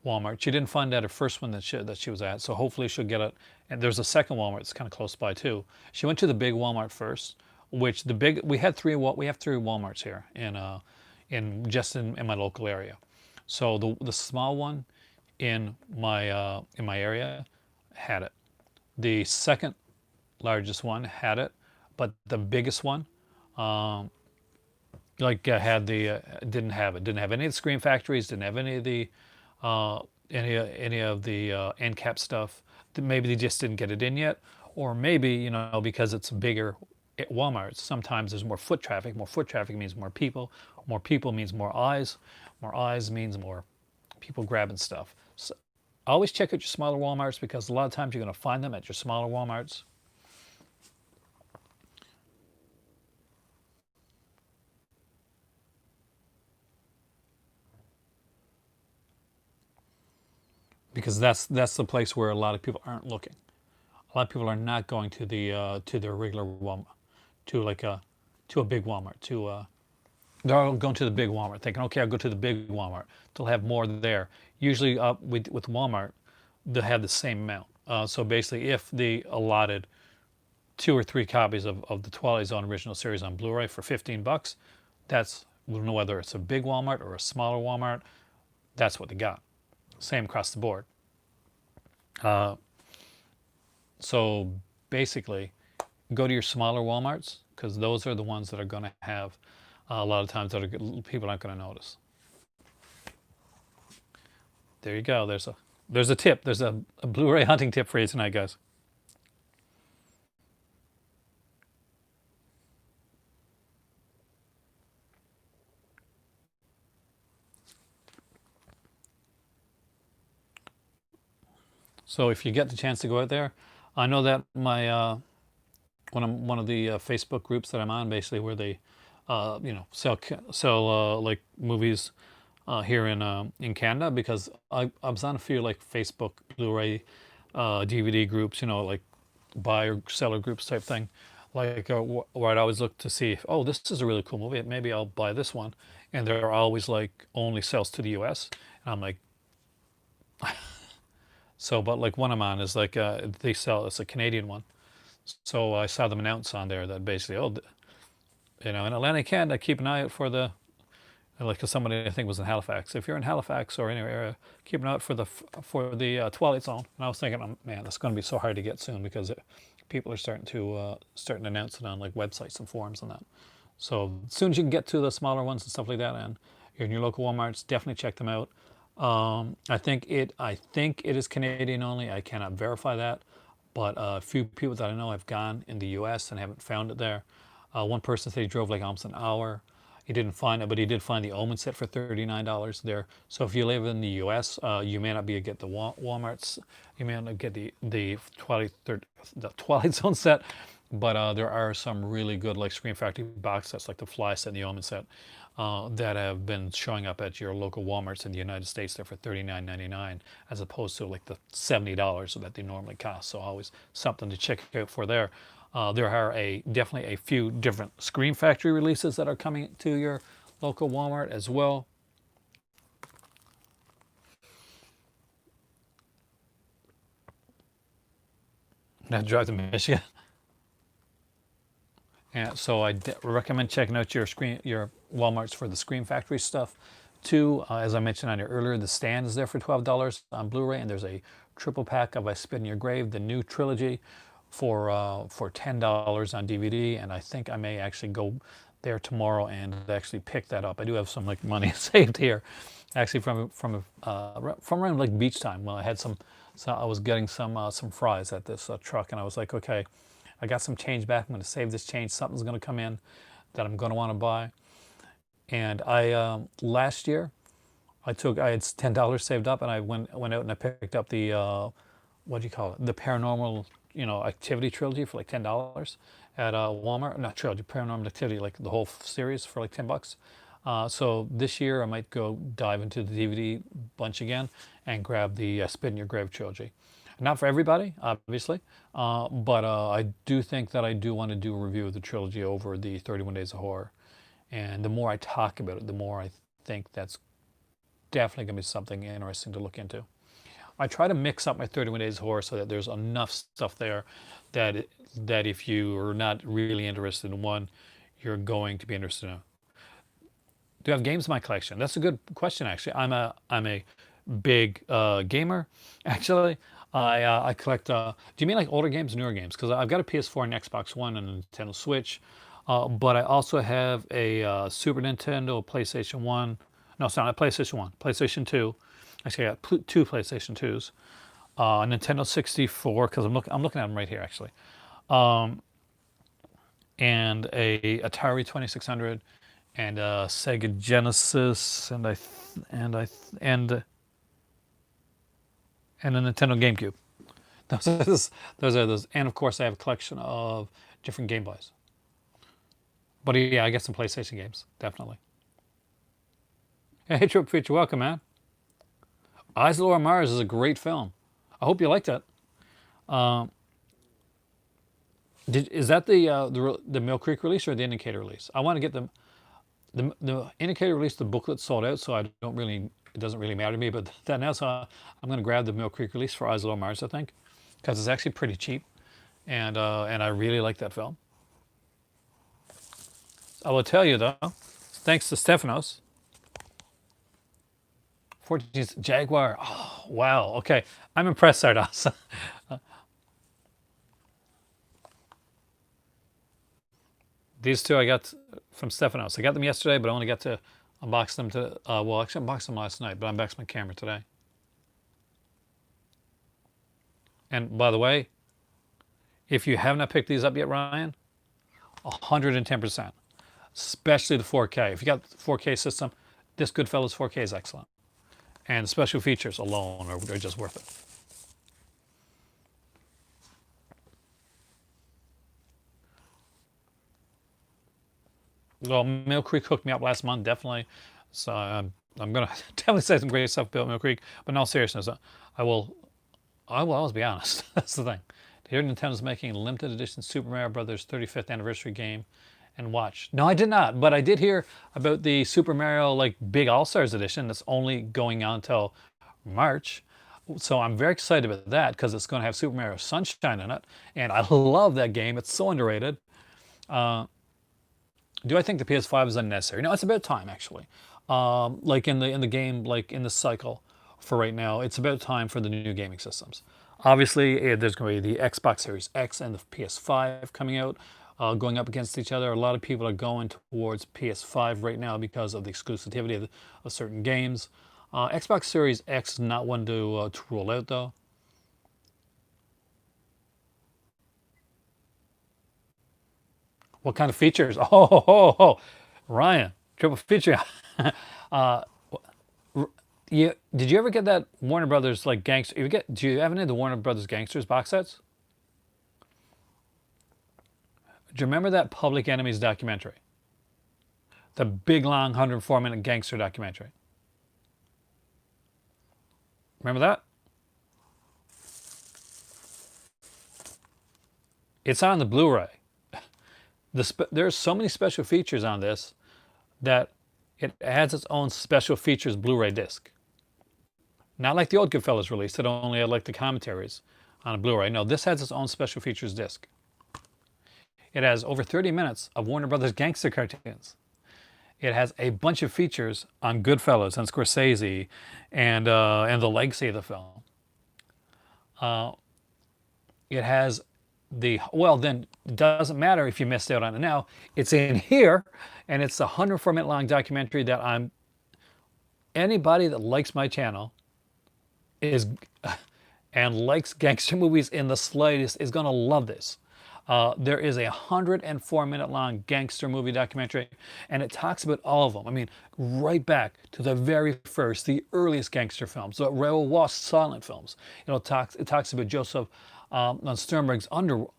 Walmart. She didn't find that her first one that she was at, so hopefully she'll get it. And there's a second Walmart that's kind of close by too. She went to the big Walmart first, which we have three Walmarts here in my local area. So the small one in my area had it. The second largest one had it, but the biggest one, had the didn't have it. Didn't have any of the Scream Factories. Didn't have any of the any of the end cap stuff. Maybe they just didn't get it in yet, or maybe because it's bigger at Walmart. Sometimes there's more foot traffic. More foot traffic means more people. More people means more eyes. More eyes means more people grabbing stuff. So always check out your smaller Walmarts, because a lot of times you're going to find them at your smaller Walmarts. Because that's the place where a lot of people aren't looking. A lot of people are not going to their regular Walmart, to a big Walmart. They're all going to the big Walmart, thinking, okay, I'll go to the big Walmart. They'll have more there. Usually, with Walmart, they'll have the same amount. So basically, if they allotted 2 or 3 copies of the Twilight Zone original series on Blu-ray for $15, we don't know whether it's a big Walmart or a smaller Walmart. That's what they got. Same across the board. So basically, go to your smaller Walmarts, because those are the ones that are going to have a lot of times that people aren't going to notice. There you go. There's a tip. There's a Blu-ray hunting tip for you tonight, guys. So if you get the chance to go out there, I know that my one of the Facebook groups that I'm on, basically where they sell like movies here in Canada, because I was on a few like Facebook Blu-ray DVD groups, like buyer seller groups type thing, like where I'd always look to see if, oh, this is a really cool movie, maybe I'll buy this one, and they're always like only sells to the U.S. and I'm like, so, but like one I'm on is like it's a Canadian one. So I saw them announce on there that basically, in Atlantic Canada, keep an eye out for like, 'cause somebody I think was in Halifax. If you're in Halifax or any area, keep an eye out for the Twilight Zone. And I was thinking, oh, man, that's going to be so hard to get soon, because people are starting to announce it on like websites and forums and that. So as soon as you can get to the smaller ones and stuff like that, and you're in your local WalMarts, definitely check them out. I think it is Canadian only. I cannot verify that, but a few people that I know have gone in the U.S. and haven't found it there. One person said he drove like almost an hour. He didn't find it, but he did find the Omen set for $39 there. So if you live in the U.S., you may not be able to get the WalMarts. You may not get the Twilight Zone set, but there are some really good like Scream Factory box sets, like the Fly set and the Omen set, that have been showing up at your local WalMarts in the United States there for $39.99, as opposed to like the $70 that they normally cost. So always something to check out for there. There are definitely a few different Scream Factory releases that are coming to your local Walmart as well. Now drive to Michigan. And so I recommend checking out your Walmarts for the Scream Factory stuff. Too, as I mentioned on here earlier, the stand is there for $12 on Blu-ray, and there's a triple pack of I Spit in Your Grave, the new trilogy, for $10 on DVD. And I think I may actually go there tomorrow and actually pick that up. I do have some like money saved here, actually from around like beach time when I had so I was getting some fries at this truck, and I was like, okay, I got some change back. I'm going to save this change. Something's going to come in that I'm going to want to buy. And I last year I had $10 saved up, and I went out and I picked up the what do you call it? The Paranormal Activity trilogy for like $10 at Walmart. Not trilogy, Paranormal Activity, like the whole series for like $10. So this year I might go dive into the DVD bunch again and grab the Spit in Your Grave trilogy. Not for everybody, obviously, but I do think that I do want to do a review of the trilogy over the 31 Days of Horror. And the more I talk about it, the more I think that's definitely going to be something interesting to look into. I try to mix up my 31 Days of Horror so that there's enough stuff there that if you are not really interested in one, you're going to be interested in. Do I have games in my collection? That's a good question, actually. I'm a big gamer, actually. I collect. Do you mean like older games, newer games? Because I've got a PS4 and Xbox One and a Nintendo Switch, but I also have a Super Nintendo, PlayStation One. No, it's not a PlayStation One. PlayStation Two. Actually, I got two PlayStation Twos. Nintendo 64, because I'm looking at them right here actually, and a Atari 2600, and a Sega Genesis, and a Nintendo GameCube. Those are those, and of course I have a collection of different Game Boys. But yeah, I get some PlayStation games definitely. Hey, Trip Preacher, welcome, man. Eyes of Laura Mars is a great film. I hope you liked it. Um, is that the Mill Creek release or the Indicator release? I want to get the Indicator release. The booklet sold out, so it doesn't really matter to me. But that now, so I'm going to grab the Mill Creek release for Eyes of Laura Mars, I think, because it's actually pretty cheap, and I really like that film. I will tell you though, thanks to Stephanos, 14 Jaguar. Oh wow, okay, I'm impressed, Sardas. These two I got from Stephanos. I got them yesterday, but I only got to unbox them to. Well, actually, I unboxed them last night, but I unboxed my camera today. And by the way, if you have not picked these up yet, Ryan, 110%, especially the 4K. If you got the 4K system, this Goodfellas 4K is excellent, and the special features alone are just worth it. Well, Mill Creek hooked me up last month, definitely. So I'm gonna definitely say some great stuff about Mill Creek. But in all seriousness, I will I will always be honest. That's the thing. Here Nintendo's making a limited edition Super Mario Brothers 35th anniversary game, and watch. No, I did not, but I did hear about the Super Mario like Big All Stars edition that's only going on until March. So I'm very excited about that because it's going to have Super Mario Sunshine in it, and I love that game. It's so underrated. Uh, do I think the PS5 is unnecessary? No, it's about time actually. Like in the game, like in the cycle for right now, it's about time for the new gaming systems. Obviously, there's going to be the Xbox Series X and the PS5 coming out, going up against each other. A lot of people are going towards PS5 right now because of the exclusivity of certain games. Xbox Series X is not one to rule out though. What kind of features? Oh, Ryan, triple feature. uh, did you ever get that Warner Brothers like gangster? Do you have any of the Warner Brothers gangsters box sets? Do you remember that Public Enemies documentary? The big long 104-minute gangster documentary. Remember that? It's on the Blu-ray. There's so many special features on this that it has its own special features Blu-ray disc. Not like the old Goodfellas release that only had like the commentaries on a Blu-ray. No, this has its own special features disc. It has over 30 minutes of Warner Brothers gangster cartoons. It has a bunch of features on Goodfellas and Scorsese and the legacy of the film. It has then it doesn't matter if you missed out on it now. It's in here, and it's a 104-minute long documentary that anybody that likes my channel is and likes gangster movies in the slightest is going to love this. There is a 104-minute long gangster movie documentary, and it talks about all of them. I mean, right back to the very first, the earliest gangster films, the Raro was silent films. It talks about Joseph Sternberg's underworld.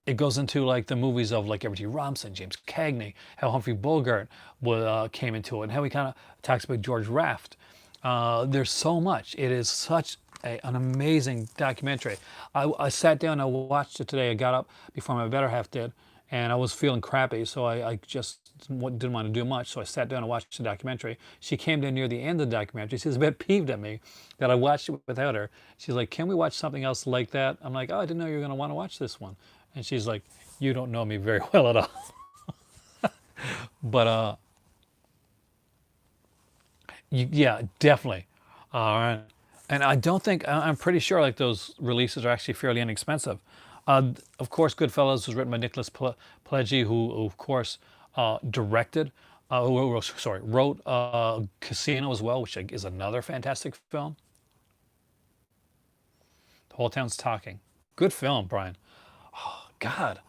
It goes into like the movies of like Everett G. Robinson, James Cagney, how Humphrey Bogart came into it, and how he kind of talks about George Raft. There's so much. It is such an amazing documentary. I sat down and watched it today. I got up before my better half did, and I was feeling crappy, so I just didn't want to do much. So I sat down and watched the documentary. She came down near the end of the documentary. She was a bit peeved at me that I watched it without her. She's like, "Can we watch something else like that?" I'm like, "Oh, I didn't know you were going to want to watch this one." And she's like, "You don't know me very well at all." But yeah, definitely. All right. And I'm pretty sure like those releases are actually fairly inexpensive. Of course, Goodfellas was written by Nicholas Pileggi, who of course directed, wrote Casino as well, which is another fantastic film. The whole town's talking. Good film, Brian. Oh, God.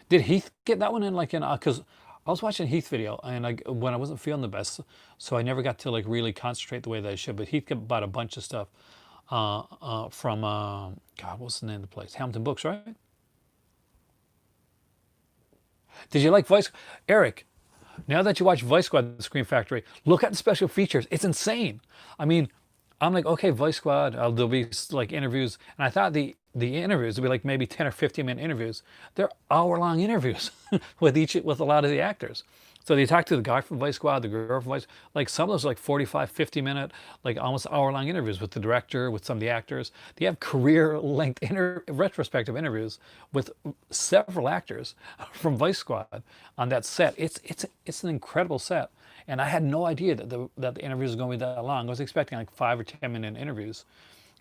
Did Heath get that one in because I was watching Heath video and when I wasn't feeling the best, so I never got to like really concentrate the way that I should. But Heath bought a bunch of stuff from God, what's the name of the place? Hamilton Books, right? Did you like Vice, Eric? Now that you watch Vice Squad, the Scream Factory, look at the special features. It's insane. I mean, I'm like, okay, Vice Squad, there'll be like interviews, and I thought the interviews would be like maybe 10 or 15-minute interviews. They're hour-long interviews with a lot of the actors. So they talk to the guy from Vice Squad, the girl from Vice, like some of those are like 45, 50-minute, like almost hour-long interviews with the director, with some of the actors. They have career-length retrospective interviews with several actors from Vice Squad on that set. It's an incredible set. And I had no idea that the interviews were going to be that long. I was expecting like 5 or 10-minute interviews,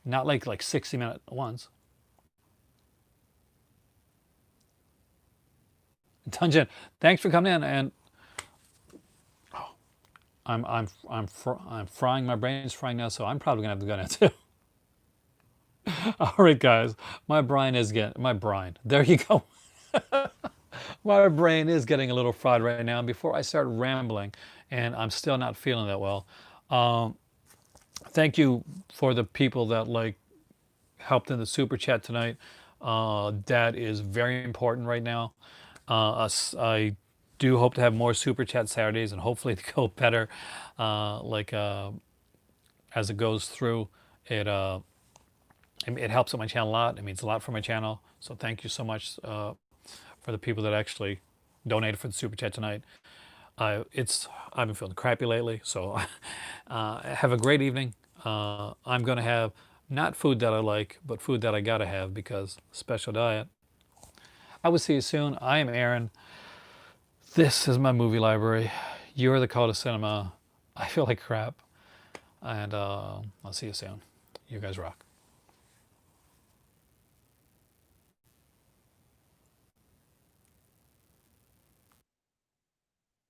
not like 60-minute ones. Dungeon, thanks for coming in. And I'm frying. My brain's frying now, so I'm probably gonna have to go now too. All right, guys, my brain. There you go. My brain is getting a little fried right now. And before I start rambling, and I'm still not feeling that well. Thank you for the people that helped in the super chat tonight. That is very important right now. I do hope to have more super chat Saturdays, and hopefully to go better. As it goes through, it helps out my channel a lot. It means a lot for my channel. So thank you so much for the people that actually donated for the super chat tonight. I've been feeling crappy lately, so have a great evening. I'm going to have not food that I like, but food that I got to have because special diet. I will see you soon. I am Aaron. This is my movie library. You're the call to cinema. I feel like crap. And I'll see you soon. You guys rock.